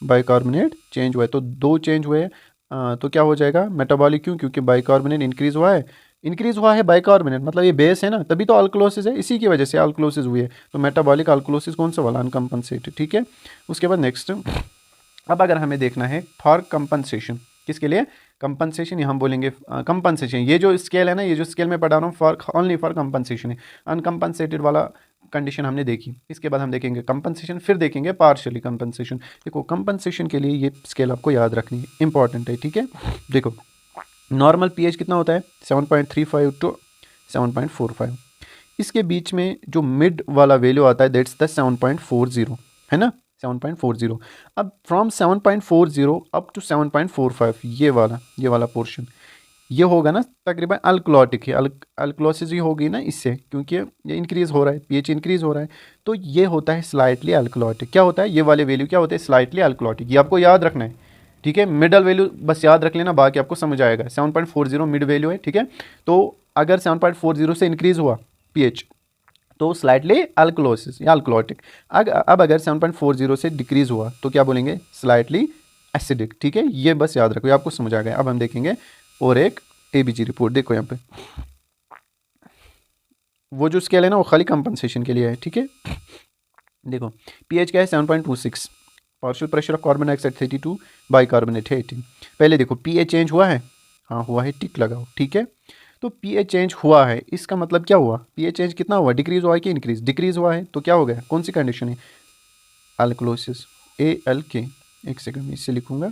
बाइकार्बोनेट चेंज हुआ है, तो दो चेंज हुए हैं। तो क्या हो जाएगा? मेटाबॉलिक। क्यों? क्योंकि बाइकार्बोनेट इंक्रीज हुआ है, इंक्रीज हुआ है बाइकार्बोनेट, मतलब ये बेस है ना, तभी तो अल्कलोसिस है, इसी की वजह से अल्कलोसिस हुई है। तो मेटाबॉलिक अल्कलोसिस कौन सा वाला? अनकम्पनसेटेड। ठीक है, उसके बाद नेक्स्ट। अब अगर हमें देखना है फॉर कंपनसेशन, किसके लिए? कंपनसेशन, यहाँ हम बोलेंगे कंपनसेशन। ये जो स्केल है ना, ये जो स्केल में पढ़ा रहा हूँ, फॉर ओनली फॉर कंपनसेशन है। अनकम्पनसेटेड वाला कंडीशन हमने देखी, इसके बाद हम देखेंगे कंपनसेशन, फिर देखेंगे पार्शियली कंपनसेशन। देखो कंपनसेशन के लिए ये स्केल आपको याद रखनी है, इंपॉर्टेंट है। ठीक है, देखो नॉर्मल pH कितना होता है? 7.35 to 7.45। इसके बीच में जो मिड वाला वैल्यू आता है, दैट्स द 7.40, है ना, 7.40। अब फ्रॉम 7.40 अप टू 7.45, ये वाला पोर्शन, ये होगा ना तकरीबन अल्कलॉटिक है, अल्कलोसिस ही होगी ना इससे, क्योंकि ये इंक्रीज हो रहा है, pH इंक्रीज हो रहा है, तो ये होता है स्लाइटली अल्कलॉटिक। क्या होता है? ये वाले वैल्यू क्या होते हैं? स्लाइटली अल्कलॉटिक। ये आपको याद रखना है। ठीक है, मिडल वैल्यू बस याद रख लेना, बाकी आपको समझ आएगा। 7.40 मिड वैल्यू है। ठीक है, तो अगर 7.40 से इंक्रीज हुआ pH, तो स्लाइटली अल्कलोसिस या अल्कलॉटिक। अब अगर 7.40 से डिक्रीज हुआ तो क्या बोलेंगे? Slightly acidic. ठीक है, ये बस याद रखो, ये आपको समझ आ गया। अब हम देखेंगे और एक ABG रिपोर्ट। देखो यहाँ पे वो जो स्केल है ना, वो खाली कंपनसेशन के लिए है। ठीक है, देखो pH क्या है? 7.26, partial pressure of carbon dioxide 32, bicarbonate है 18। पहले देखो pH चेंज हुआ है, हाँ हुआ है, टिक लगाओ। ठीक है, तो pH चेंज हुआ है, इसका मतलब क्या हुआ? pH चेंज कितना हुआ? डिक्रीज हुआ है कि इंक्रीज? डिक्रीज हुआ है, तो क्या हो गया? कौन सी कंडीशन है? Alkalosis, ALK। एक सेकंड में इससे लिखूंगा,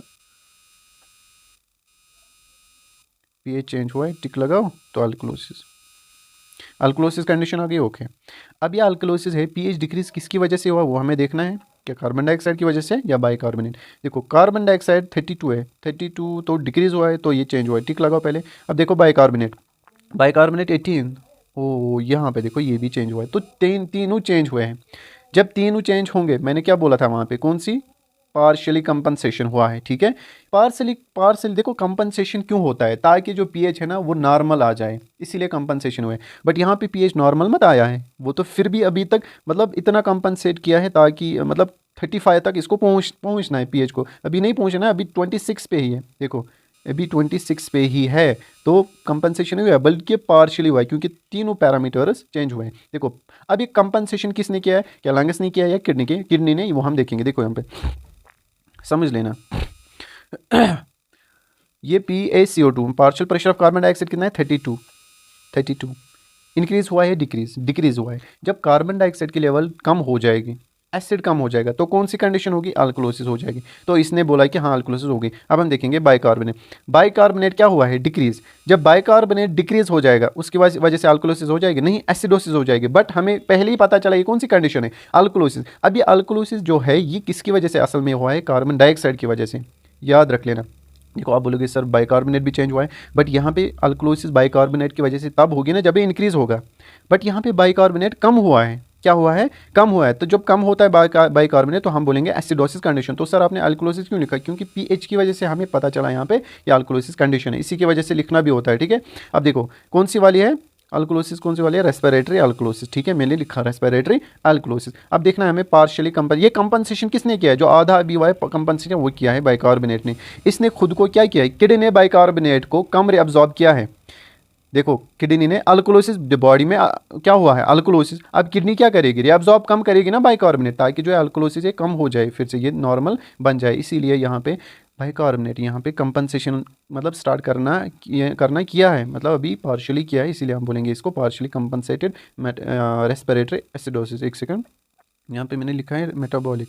pH चेंज हुआ है, टिक लगाओ, तो अल्कलोसिस, अल्कलोसिस कंडीशन आ गई। ओके, अब ये अल्कलोसिस है, pH डिक्रीज किसकी वजह से हुआ वो हमें देखना है, क्या कार्बन डाइऑक्साइड की वजह से या बाइकार्बोनेट। देखो कार्बन डाइऑक्साइड 32 है, 32 तो डिक्रीज हुआ है, तो ये चेंज हुआ है, टिक लगाओ पहले। अब देखो बाइकार्बोनेट, बाइकार्बोनेट 18, ओ यहाँ पे देखो ये भी चेंज हुआ है, तो तीनों चेंज हुए हैं। जब तीनों चेंज होंगे, मैंने क्या बोला था वहाँ पे, कौन सी? पार्शियली कंपनसेशन हुआ है। ठीक है, पार्शियली देखो कंपनसेशन क्यों होता है? ताकि जो pH है ना वो नॉर्मल आ जाए, इसीलिए कंपनसेशन हुआ है। बट यहाँ पे pH नॉर्मल मत आया है, वो तो फिर भी अभी तक मतलब इतना कंपनसेट किया है ताकि मतलब 35 तक इसको पहुँचना है pH को, अभी नहीं पहुँचना है, अभी 26 पे ही है। देखो अभी 26 पे ही है, तो कंपनसेशन हुआ है, बल्कि पार्शियली हुआ है, क्योंकि तीनों पैरामीटर्स चेंज हुए हैं। देखो अब ये कंपनसेशन किसने किया है? क्या लंगस ने किया है या किडनी ने? वो हम देखेंगे। देखो यहाँ पे समझ लेना ये PaCO2 partial pressure of carbon dioxide कितना है? 32 इंक्रीज हुआ है, डिक्रीज हुआ है। जब कार्बन डाइऑक्साइड की लेवल कम हो जाएगी, एसिड कम हो जाएगा, तो कौन सी कंडीशन होगी, अल्कोलोसिस हो जाएगी। तो इसने बोला कि हाँ अल्कोलोसिस होगी। अब हम देखेंगे बाइकार्बोनेट। बाइकार्बोनेट क्या हुआ है, डिक्रीज। जब बाइकार्बोनेट डिक्रीज हो जाएगा उसकी वजह से अल्कोलोसिस हो जाएगी, नहीं एसिडोसिस हो जाएगी। बट हमें पहले ही पता चला ये कौन सी कंडीशन है, अल्कोलोसिस। अब ये अल्कोलोसिस जो है ये किसकी वजह से असल में हुआ है, कार्बन डाइऑक्साइड की वजह से, याद रख लेना। देखो आप बोलोगे सर बाइकार्बोनेट भी चेंज हुआ है, बट यहाँ पे अल्कोलोसिस बाइकार्बोनेट की वजह से तब होगी ना जब ये इंक्रीज होगा, बट यहाँ पे बाइकार्बोनेट कम हुआ है, क्या हुआ है, कम हुआ है। तो जब कम होता है बाइकार्बोनेट तो हम बोलेंगे एसिडोसिस कंडीशन। तो सर आपने अल्कोलोसिस क्यों लिखा, क्योंकि पीएच की वजह से हमें पता चला यहाँ पे ये अल्कोलोसिस कंडीशन है, इसी की वजह से लिखना भी होता है, ठीक है। अब देखो कौन सी वाली है अल्कोलोसिस, कौन सी वाली है, रेस्पिरेटरी अल्कोलोसिस, ठीक है, मैंने लिखा रेस्पिरेटरी अल्कोलोसिस। अब देखना है हमें पार्शियली ये कंपनसेशन किसने किया है, जो आधा अभी हुआ है कंपनसेशन वो किया है बाइकार्बोनेट ने। इसने खुद को क्या किया है, किडनी ने बाइकार्बोनेट को कम रिअब्जॉर्ब किया है। देखो किडनी ने अल्कोलोसिस, बॉडी में क्या हुआ है अल्कोलोसिस, अब किडनी क्या करेगी, रिअब्जॉर्ब कम करेगी ना बाइकार्बोनेट, ताकि जो है अल्कोलोसिस है कम हो जाए, फिर से ये नॉर्मल बन जाए। इसीलिए यहाँ पे बाइकार्बोनेट यहाँ पे कंपनसेशन मतलब स्टार्ट करना किया है, मतलब अभी पार्शियली किया है, इसीलिए हम बोलेंगे इसको पार्शियली कंपनसेटेड रेस्पिरेटरी एसिडोसिस। एक सेकंड, यहाँ पे मैंने लिखा है मेटाबॉलिक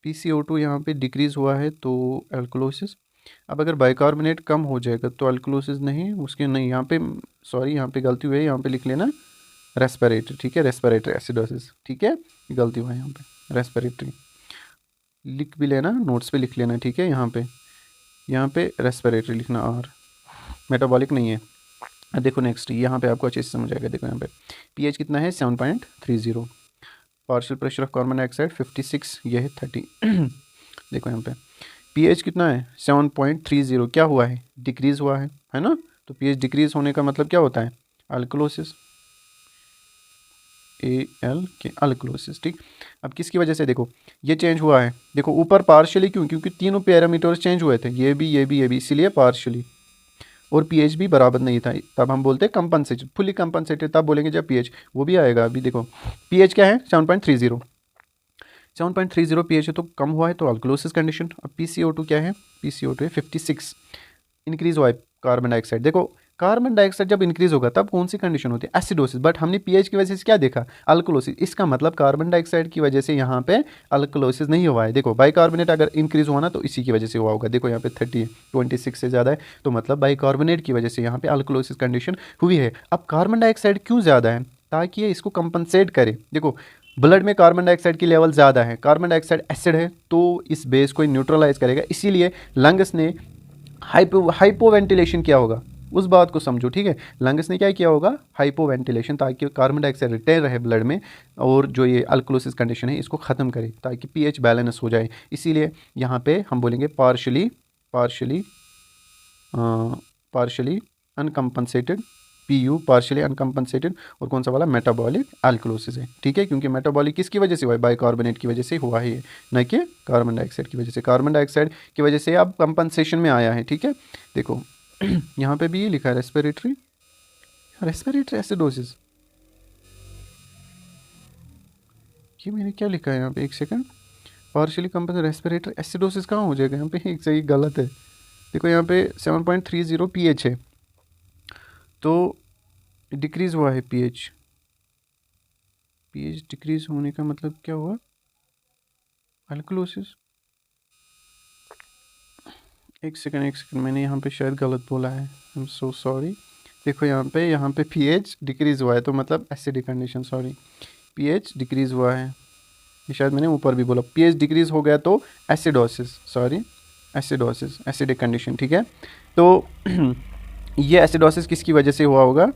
PCO2 यहाँ पे डिक्रीज हुआ है तो अल्कोलोसिस। अब अगर बाइकार्बोनेट कम हो जाएगा तो अल्कोलोसिस नहीं, उसके नहीं, यहाँ पे सॉरी यहाँ पे गलती हुई है, यहाँ पे लिख लेना रेस्पिरेटरी, ठीक है, रेस्पिरेटरी एसिडोसिस, ठीक है, गलती हुआ है यहाँ पे, रेस्पिरेटरी लिख भी लेना, नोट्स पे लिख लेना, ठीक है। यहाँ पे रेस्पिरेटरी लिखना, और मेटाबॉलिक नहीं है। अब देखो नेक्स्ट, यहाँ पे आपको अच्छे से समझ आएगा। देखो यहाँ पे पीएच कितना है 7.30, partial pressure of carbon dioxide 56, ये है 30। देखो यहाँ पे पीएच कितना है 7.30, क्या हुआ है, डिक्रीज हुआ है ना। तो पीएच डिक्रीज होने का मतलब क्या होता है, अल्कोलोसिस, अल्कोलोसिस, ठीक। अब किसकी वजह से, देखो ये चेंज हुआ है, देखो ऊपर पार्शियली क्यों, क्योंकि तीनों पैरामीटर्स चेंज हुए थे, ये भी, इसीलिए पार्शियली। और पीएच भी बराबर नहीं था, तब हम बोलते हैं कंपनसेटेड, फुली कंपनसेटेड तब बोलेंगे जब पीएच, वो भी आएगा। अभी देखो पीएच क्या है 7.30, 7.30 पीएच है तो कम हुआ है तो अल्कोलोसिस कंडीशन। अब PCO2 क्या है, PCO2 है 56, इंक्रीज हुआ है कार्बन डाइऑक्साइड। देखो कार्बन डाइऑक्साइड जब इंक्रीज होगा तब कौन सी कंडीशन होती है, एसिडोसिस, बट हमने पीएच की वजह से क्या देखा, अल्कोलोसिस। इसका मतलब कार्बन डाइऑक्साइड की वजह से यहाँ पे अल्कोलोसिस नहीं हुआ है। देखो बाइकार्बोनेट अगर इंक्रीज हुआ ना तो इसी की वजह से हुआ होगा। देखो यहाँ पे 26 से ज़्यादा है तो मतलब बाइकार्बोनेट की वजह से यहाँ पे अल्कोलोसिस कंडीशन हुई है। अब कार्बन डाइऑक्साइड क्यों ज़्यादा है, ताकि ये इसको कंपनसेट करे। देखो ब्लड में कार्बन डाइऑक्साइड की लेवल ज़्यादा है, कार्बन डाइऑक्साइड एसिड है तो इस बेस को न्यूट्रलाइज करेगा, इसीलिए लंग्स ने हाइपो वेंटिलेशन किया होगा। उस बात को समझो, ठीक है, लंग्स ने क्या किया होगा, हाइपो वेंटिलेशन, ताकि कार्बन डाइऑक्साइड रिटेन रहे ब्लड में और जो ये अल्कोलोसिस कंडीशन है इसको ख़त्म करे, ताकि पीएच बैलेंस हो जाए। इसीलिए यहाँ पे हम बोलेंगे पार्शली अनकम्पनसेटेड, PU पार्शियली अनकम्पनसेटेड। और कौन सा वाला, मेटाबॉलिक अल्कोलोसिस है, ठीक है, क्योंकि मेटाबॉलिक किसकी वजह से हुआ है, बाइकार्बोनेट की वजह से हुआ है, न कि कार्बन डाइऑक्साइड की वजह से। कार्बन डाइऑक्साइड की वजह से अब कंपनसेशन में आया है, ठीक है। देखो यहाँ पे भी ये लिखा है रेस्पिरेटरी एसिडोसिस, ये मैंने क्या लिखा है यहाँ पे, एक सेकंड, पार्शियली कंपन रेस्पिरेटरी एसिडोसिस कहाँ हो जाएगा यहाँ पे, एक सही गलत है। देखो यहाँ पे 7.30 pH है तो डिक्रीज हुआ है पीएच डिक्रीज होने का मतलब क्या हुआ, अल्कोलोसिस। एक सेकंड मैंने यहाँ पे शायद गलत बोला है, आई एम सो सॉरी। देखो यहाँ पे पीएच डिक्रीज हुआ है तो मतलब acidic condition, sorry, pH decrease हुआ है, ये शायद मैंने ऊपर भी बोला, पीएच डिक्रीज हो गया तो acidosis, sorry acidosis, acidic condition, ठीक है। तो ये एसिडोसिस किसकी वजह से हुआ होगा,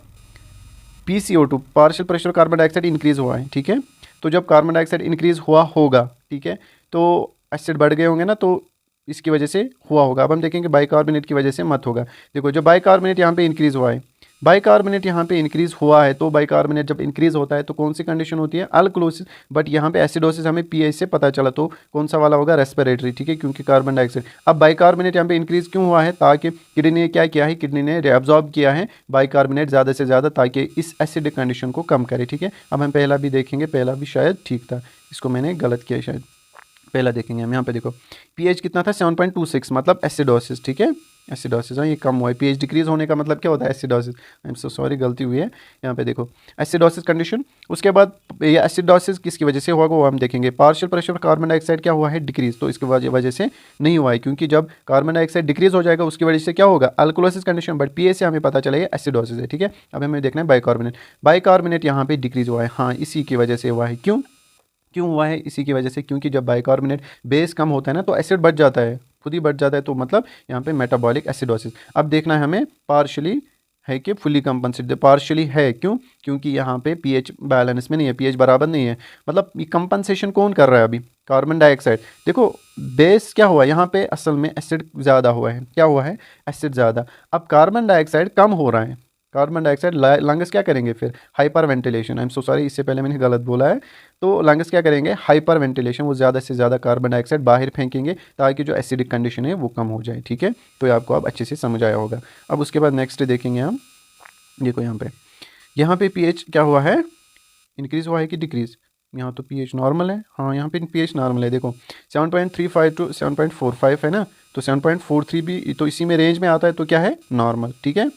PCO2 partial pressure carbon dioxide increase हुआ है, ठीक है। तो जब कार्बन डाइऑक्साइड इंक्रीज हुआ होगा, ठीक है, तो एसिड बढ़ गए होंगे ना, तो इसकी वजह से हुआ होगा। अब हम देखेंगे बाइकार्बोनेट की वजह से मत होगा। देखो जब बाइकार्बोनेट यहाँ पे इंक्रीज हुआ है, बाइकार्बोनेट यहाँ पे इंक्रीज हुआ है, तो बाइकार्बोनेट जब इंक्रीज होता है तो कौन सी कंडीशन होती है, अल्कोलोसिस। बट यहाँ पे एसिडोसिस हमें पीएच से पता चला, तो कौन सा वाला होगा, रेस्पिरेटरी, ठीक है, क्योंकि कार्बन डाइऑक्साइड। अब बाइकार्बोनेट यहाँ पे इंक्रीज क्यों हुआ है, ताकि किडनी ने क्या किया है, किडनी ने रिअब्जॉर्ब किया है बाइकार्बोनेट ज़्यादा से ज़्यादा, ताकि इस एसिडिक कंडीशन को कम करे, ठीक है। अब हम पहला भी देखेंगे, पहला भी शायद ठीक था, इसको मैंने गलत किया शायद, पहला देखेंगे हम। यहाँ पे देखो पीएच कितना था 7.26, मतलब एसिडोसिस, ठीक है, एसिडोसिस, हाँ ये कम हुआ है। पीएच डिक्रीज होने का मतलब क्या होता है? Acidosis. I am so sorry, गलती हुई है यहाँ पे, देखो एसिडोसिस कंडीशन। उसके बाद ये एसिडोसिस किसकी वजह से हुआ वो हम देखेंगे। Partial pressure of carbon dioxide क्या हुआ है? डिक्रीज। तो इसकी वजह से नहीं हुआ है, क्योंकि जब कार्बन डाइऑक्साइड डिक्रीज हो जाएगा उसकी वजह से क्या होगा? अल्कोलोसिस कंडीशन। बट पीएच से हमें पता चलेगा एसिडोसिस है, ठीक है। अब हमें देखना है बाइकार्बोनेट। बाइकार्बोनेट यहाँ पे डिक्रीज हुआ है, हाँ इसी की वजह से हुआ है। क्यों हुआ है? इसी की वजह से, क्योंकि जब बाइकार्बोनेट बेस कम होता है ना तो एसिड बढ़ जाता है, खुद ही बढ़ जाता है, तो मतलब यहाँ पे मेटाबॉलिक एसिडोसिस। अब देखना है हमें पार्शली है कि फुली कंपनसेटेड। पार्शली है, क्योंकि यहाँ पे पीएच बैलेंस में नहीं है, पीएच बराबर नहीं है। मतलब ये कंपनसेशन कौन कर रहा है अभी? Carbon dioxide. देखो बेस क्या हुआ यहाँ पे? असल में एसिड ज़्यादा हुआ है। क्या हुआ है? एसिड ज़्यादा। अब कार्बन डाइऑक्साइड कम हो रहा है, कार्बन डाइऑक्साइड लंग्स क्या करेंगे फिर? Hyper ventilation. I am so sorry, इससे पहले मैंने गलत बोला है। तो लंग्स क्या करेंगे? हाइपर वेंटिलेशन, वो ज़्यादा से ज़्यादा कार्बन डाइऑक्साइड बाहर फेंकेंगे ताकि जो एसिडिक कंडीशन है वो कम हो जाए, ठीक है। तो ये आपको अब अच्छे से समझ आया होगा। अब उसके बाद नेक्स्ट देखेंगे हम, देखो यहाँ पे पीएच क्या हुआ है? इंक्रीज हुआ है कि डिक्रीज? यहाँ तो पीएच नॉर्मल है, हाँ यहाँ पे पीएच नॉर्मल है। देखो 7.35 टू 7.45 है ना, तो 7.43 भी तो इसी में रेंज में आता है, तो क्या है? नॉर्मल, ठीक है।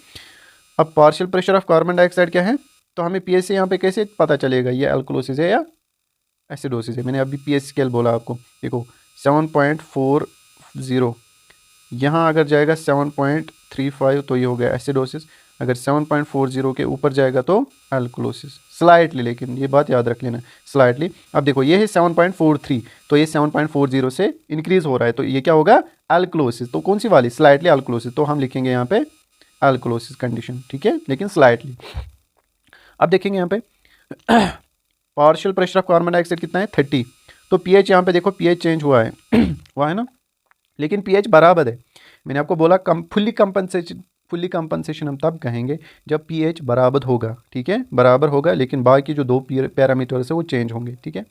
अब partial pressure of carbon dioxide क्या है? तो हमें पीएच से यहाँ पे कैसे पता चलेगा ये अल्कोलोसिस है या एसिडोसिस है? मैंने अभी पीएच स्केल बोला आपको, देखो 7.40, यहाँ अगर जाएगा 7.35 तो ये हो गया एसिडोसिस। अगर 7.40 के ऊपर जाएगा तो अल्कोलोसिस, स्लाइटली, लेकिन ये बात याद रख लेना, स्लाइटली। अब देखो ये है 7.43, तो ये 7.40 से इंक्रीज हो रहा है, तो ये क्या होगा? अल्कोलोसिस। तो कौन सी वाली? स्लाइटली अल्कोलोसिस। तो हम लिखेंगे यहाँ पे अल्कोलोसिस कंडीशन, ठीक है, लेकिन स्लाइटली। अब देखेंगे यहाँ पे partial pressure of carbon dioxide कितना है? 30। तो पीएच यहाँ पे देखो, पीएच चेंज हुआ है हुआ है ना, लेकिन पीएच बराबर है। मैंने आपको बोला फुल्ली कंपनसेशन हम तब कहेंगे जब पीएच बराबर होगा, ठीक है, बराबर होगा, लेकिन बाकी जो दो पैरामीटर्स है वो चेंज होंगे, ठीक है।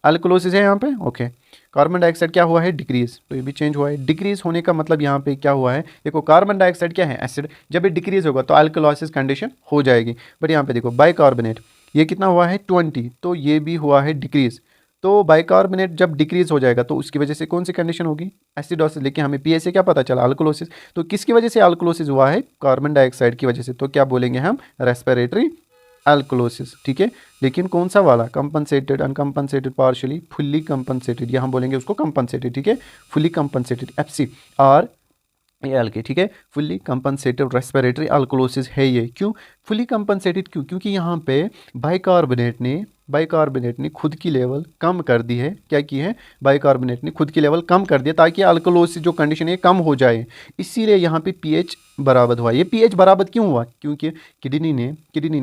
अल्कोलोसिस है यहाँ पे, ओके। कार्बन डाइऑक्साइड क्या हुआ है? डिक्रीज, तो ये भी चेंज हुआ है। डिक्रीज होने का मतलब यहाँ पे क्या हुआ है? देखो कार्बन डाइऑक्साइड क्या है? एसिड। जब ये डिक्रीज होगा तो अल्कोलोसिस कंडीशन हो जाएगी। बट यहाँ पे देखो बाइकार्बोनेट, ये कितना हुआ है? 20, तो ये भी हुआ है डिक्रीज। तो बाइकार्बोनेट जब डिक्रीज हो जाएगा तो उसकी वजह से कौन सी कंडीशन होगी? एसिडोसिस। लेकिन हमें पीएच से क्या पता चला? अल्कोलोसिस। तो किसकी वजह से अल्कोलोसिस हुआ है? कार्बन डाइऑक्साइड की वजह से। तो क्या बोलेंगे हम? रेस्पिरेटरी अल्कोलोसिस, ठीक है। लेकिन कौन सा वाला? कंपनसेटेड, अनकंपनसेटेड, पार्शियली, फुल्ली कंपनसेटेड, या हम बोलेंगे उसको कंपनसेटेड, ठीक है। फुल्ली कंपनसेटेड, FCR AL के, ठीक है। फुल्ली कंपनसेटेड रेस्पिरेटरी अल्कोलोसिस है ये। क्यों फुल्ली कंपनसेटेड? क्योंकि यहाँ पे बाइकार्बोनेट ने खुद की लेवल कम कर दी है। क्या की है? बाइकार्बोनेट ने खुद की लेवल कम कर दिया ताकि अल्कोलोसिस जो कंडीशन है कम हो जाए, इसीलिए यहाँ पे पीएच बराबर हुआ। ये पीएच बराबर क्यों हुआ? क्योंकि किडनी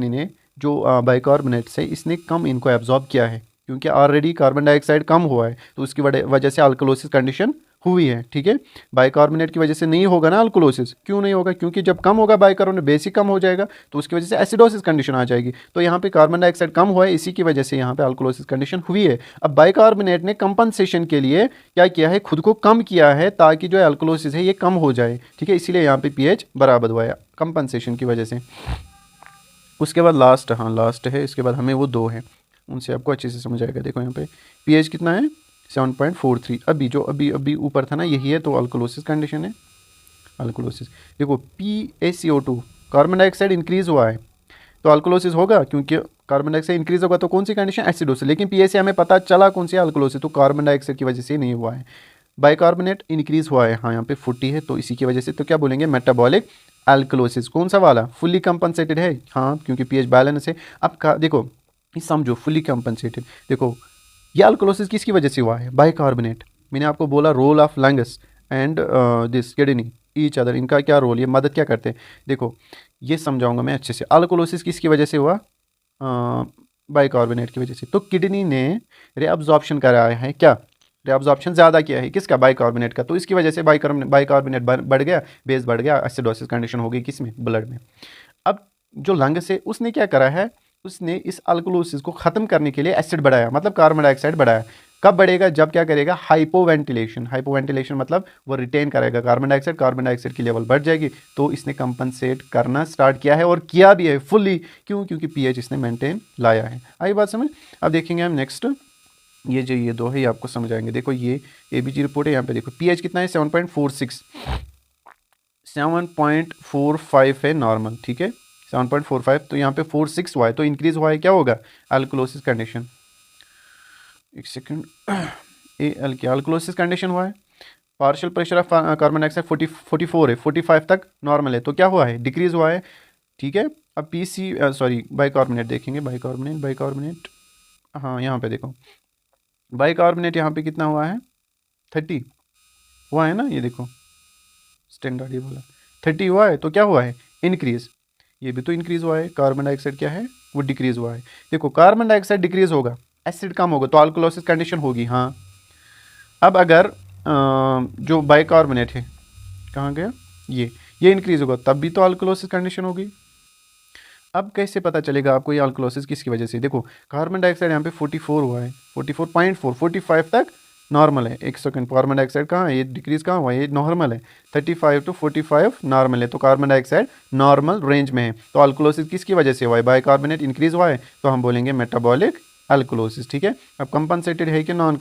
ने जो बाइकार्बोनेट से इसने कम इनको एब्जॉर्ब किया है, क्योंकि ऑलरेडी कार्बन डाइऑक्साइड कम हुआ है, तो उसकी वजह से अल्कोलोसिस कंडीशन हुई है, ठीक है। बाइकार्बोनेट की वजह से नहीं होगा ना अल्कोलोसिस। क्यों नहीं होगा? क्योंकि जब कम होगा बाइकार्बोनेट, बेसिक कम हो जाएगा, तो उसकी वजह से एसिडोसिस कंडीशन आ जाएगी। तो यहाँ पे कार्बन डाइऑक्साइड कम हुआ है, इसी की वजह से यहाँ पे अल्कोलोसिस कंडीशन हुई है। अब बाइकार्बोनेट ने कंपनसेशन के लिए क्या किया है? खुद को कम किया है ताकि जो अल्कोलोसिस है ये कम हो जाए, ठीक है। इसीलिए यहाँ पे पीएच बराबर हुआ है कंपनसेशन की वजह से। उसके बाद लास्ट है, इसके बाद हमें वो दो है, उनसे आपको अच्छे से समझ आएगा। देखो यहाँ पे पीएच कितना है? 7.43। अभी ऊपर था ना, यही है, तो अल्कोलोसिस कंडीशन है, अल्कोलोसिस। देखो PaCO2, कार्बन डाइऑक्साइड इंक्रीज हुआ है तो अल्कोलोसिस होगा, क्योंकि कार्बन डाइऑक्साइड इंक्रीज होगा तो कौन सी कंडीशन? एसिडोसिस। लेकिन पीएच से हमें पता चला कौन सी अल्कोलोसिस, तो कार्बन डाइऑक्साइड की वजह से नहीं हुआ है। बाइकार्बोनेट इंक्रीज हुआ है, हाँ यहाँ पे 40 है, तो इसी की वजह से, तो क्या बोलेंगे? मेटाबॉलिक अल्कोलोसिस। कौन सा वाला? फुल्ली कंपनसेटेड है, हाँ, क्योंकि पीएच बैलेंस है। अब देखो समझो, फुल्ली कंपनसेटेड, देखो ये अल्कोलोसिस किसकी वजह से हुआ है? बाइकार्बोनेट। मैंने आपको बोला role of lungs and this kidney each other, इनका क्या रोल, ये मदद क्या करते हैं? देखो ये समझाऊंगा मैं अच्छे से। अल्कोलोसिस किसकी वजह से हुआ? बाइकार्बोनेट की वजह से। तो किडनी ने रीअब्जॉर्प्शन कराया है, क्या रीअब्जॉर्प्शन ज़्यादा किया है, किसका? बाइकार्बोनेट का। तो इसकी वजह से बाइकार्बोनेट बढ़ गया, बेस बढ़ गया, एसिडोसिस कंडीशन हो गई, किसमें? ब्लड में। अब जो लंग्स है उसने क्या करा है? उसने इस अल्कोलोसिस को ख़त्म करने के लिए एसिड बढ़ाया, मतलब कार्बन डाइऑक्साइड बढ़ाया। कब बढ़ेगा? जब क्या करेगा? हाइपोवेंटिलेशन मतलब वो रिटेन करेगा कार्बन डाइऑक्साइड की लेवल बढ़ जाएगी, तो इसने कंपनसेट करना स्टार्ट किया है, और किया भी है फुल्ली। क्यों? क्योंकि पीएच इसने मेंटेन लाया है। आई बात समझ? अब देखेंगे हम नेक्स्ट, ये दो है, ये आपको समझ आएंगे। देखो ये ABG रिपोर्ट है, यहाँ पे देखो पीएच कितना है? 7.46। 7.45 है नॉर्मल, ठीक है 7.45, तो यहाँ पे 4.6 हुआ है तो इंक्रीज हुआ है, क्या होगा अल्कलोसिस कंडीशन। एक सेकंड, ए एल की अल्कलोसिस कंडीशन हुआ है। Partial pressure of carbon dioxide 44 है, 45 तक नॉर्मल है तो क्या हुआ है डिक्रीज हुआ है, ठीक है। अब पी सी सॉरी बाइकार्बोनेट देखेंगे, बाइकार्बोनेट हाँ यहाँ पे देखो बाइकार्बोनेट यहाँ पे कितना हुआ है 30 हुआ है ना, ये देखो स्टैंडर्ड ये बोला 30 हुआ है तो क्या हुआ है इंक्रीज, ये भी तो इंक्रीज हुआ है। कार्बन डाइऑक्साइड क्या है वो डिक्रीज हुआ है। देखो कार्बन डाइऑक्साइड डिक्रीज होगा, एसिड कम होगा तो अल्कोलोसिस कंडीशन होगी, हाँ। अब अगर जो बाइकार्बोनेट है कहाँ गया, ये इंक्रीज होगा तब भी तो अल्कोलोसिस कंडीशन होगी। अब कैसे पता चलेगा आपको ये अल्कोलोसिस किसकी वजह से, देखो कार्बन डाइऑक्साइड यहाँ पे 44 हुआ है, 44.4, 45 तक नॉर्मल है। एक सेकंड, कार्बन डाइऑक्साइड कहाँ है, ये डिक्रीज कहाँ हुआ है, ये नॉर्मल है, 35 to 45 नॉर्मल है, तो कार्बन डाइऑक्साइड नॉर्मल रेंज में है। तो अल्कोलोसिस किसकी वजह से हुआ है, बाइकार्बोनेट इंक्रीज हुआ है तो हम बोलेंगे मेटाबॉलिक अल्कोलोसिस, ठीक है। अब कंपनसेटेड है कि नॉन,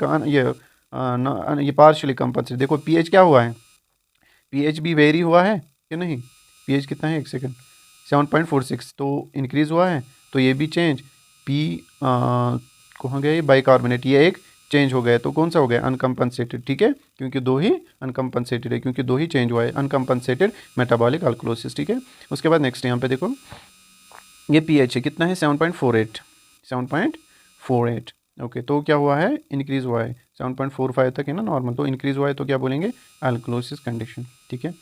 ये पार्शियली कंपनसेटेड, देखो पीएच क्या हुआ है, पीएच भी वेरी हुआ है कि नहीं, पीएच कितना है एक सेकंड 7.46 तो इंक्रीज हुआ है, तो ये भी चेंज, पी कहाँ गया ये बाइकार्बोनेट, ये एक चेंज हो गया तो कौन सा हो गया अनकम्पनसेटेड, ठीक है, क्योंकि दो ही अनकम्पनसेटेड है, क्योंकि दो ही चेंज हुआ है, अनकम्पनसेटेड मेटाबॉलिक अल्कोलोसिस, ठीक है। उसके बाद नेक्स्ट यहाँ पे देखो ये पीएच है कितना है 7.48, 7.48 ओके, तो क्या हुआ है इंक्रीज हुआ है, 7.45 तक है ना नॉर्मल, तो इंक्रीज हुआ है तो क्या बोलेंगे अल्कोलोसिस कंडीशन, ठीक है।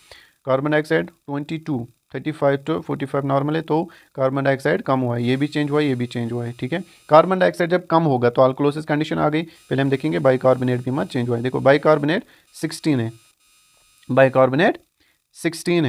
कार्बन डाइऑक्साइड 22, 35 to 45 नॉर्मल है तो कार्बन डाइऑक्साइड कम हुआ है, ये भी चेंज हुआ है, ये भी चेंज हुआ है, ठीक है। कार्बन डाइऑक्साइड जब कम होगा तो अल्कोलोसिस कंडीशन आ गई। पहले हम देखेंगे बाइकार्बोनेट भी मत चेंज हुआ है, देखो बाइकार्बोनेट 16 है, बाइकार्बोनेट 16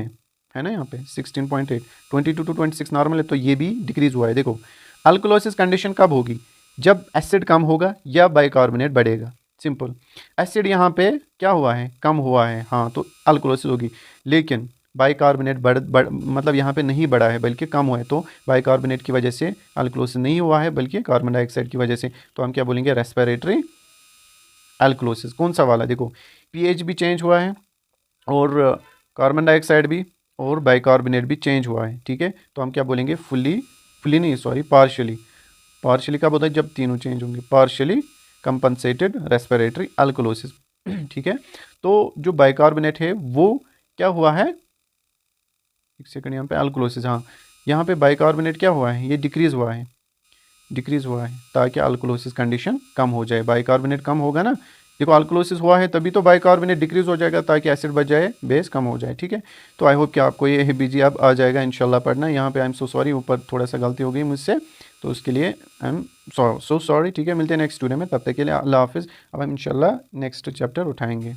है ना यहाँ पे 16.8, 22 to 26 नॉर्मल है तो ये भी डिक्रीज हुआ है। देखो अल्कोलोसिस कंडीशन कब होगी, जब एसिड कम होगा या बाइकार्बोनेट बढ़ेगा, सिंपल। एसिड यहाँ पे क्या हुआ है कम हुआ है, हाँ तो अल्कोलोसिस होगी, लेकिन बाइकार्बोनेट मतलब यहाँ पे नहीं बढ़ा है बल्कि कम हुआ है, तो बाइकार्बोनेट की वजह से अल्कोलोसिस नहीं हुआ है बल्कि कार्बन डाइऑक्साइड की वजह से, तो हम क्या बोलेंगे रेस्पिरेटरी अल्कोलोसिस। कौन सा वाला, देखो पीएच भी चेंज हुआ है और कार्बन डाइऑक्साइड भी और बाइकार्बोनेट भी चेंज हुआ है, ठीक है, तो हम क्या बोलेंगे फुली नहीं सॉरी पार्शियली कब होता है जब तीनों चेंज होंगे, पार्शियली कंपनसेटेड रेस्पिरेटरी अल्कोलोसिस, ठीक है। तो जो बाइकार्बोनेट है वो क्या हुआ है, एक सेकंड यहाँ पे अल्कोलोसिस, हाँ यहाँ पे बाइकार्बोनेट क्या हुआ है ये डिक्रीज हुआ है ताकि अल्कोलोसिस कंडीशन कम हो जाए। बाइकार्बोनेट कम होगा ना, देखो अल्कोलोसिस हुआ है तभी तो बाइकार्बोनेट डिक्रीज हो जाएगा ताकि एसिड बच जाए बेस कम हो जाए, ठीक है। तो आई होप कि आपको ये बीजी अब आ जाएगा इंशाल्लाह पढ़ना। यहाँ पे आई एम सो सॉरी, ऊपर थोड़ा सा गलती हो गई मुझसे, तो उसके लिए आई एम सो सॉरी, ठीक है। मिलते हैं नेक्स्ट वीडियो में, तब तक के लिए अल्लाह हाफिज़। अब हम इंशाल्लाह नेक्स्ट चैप्टर उठाएंगे।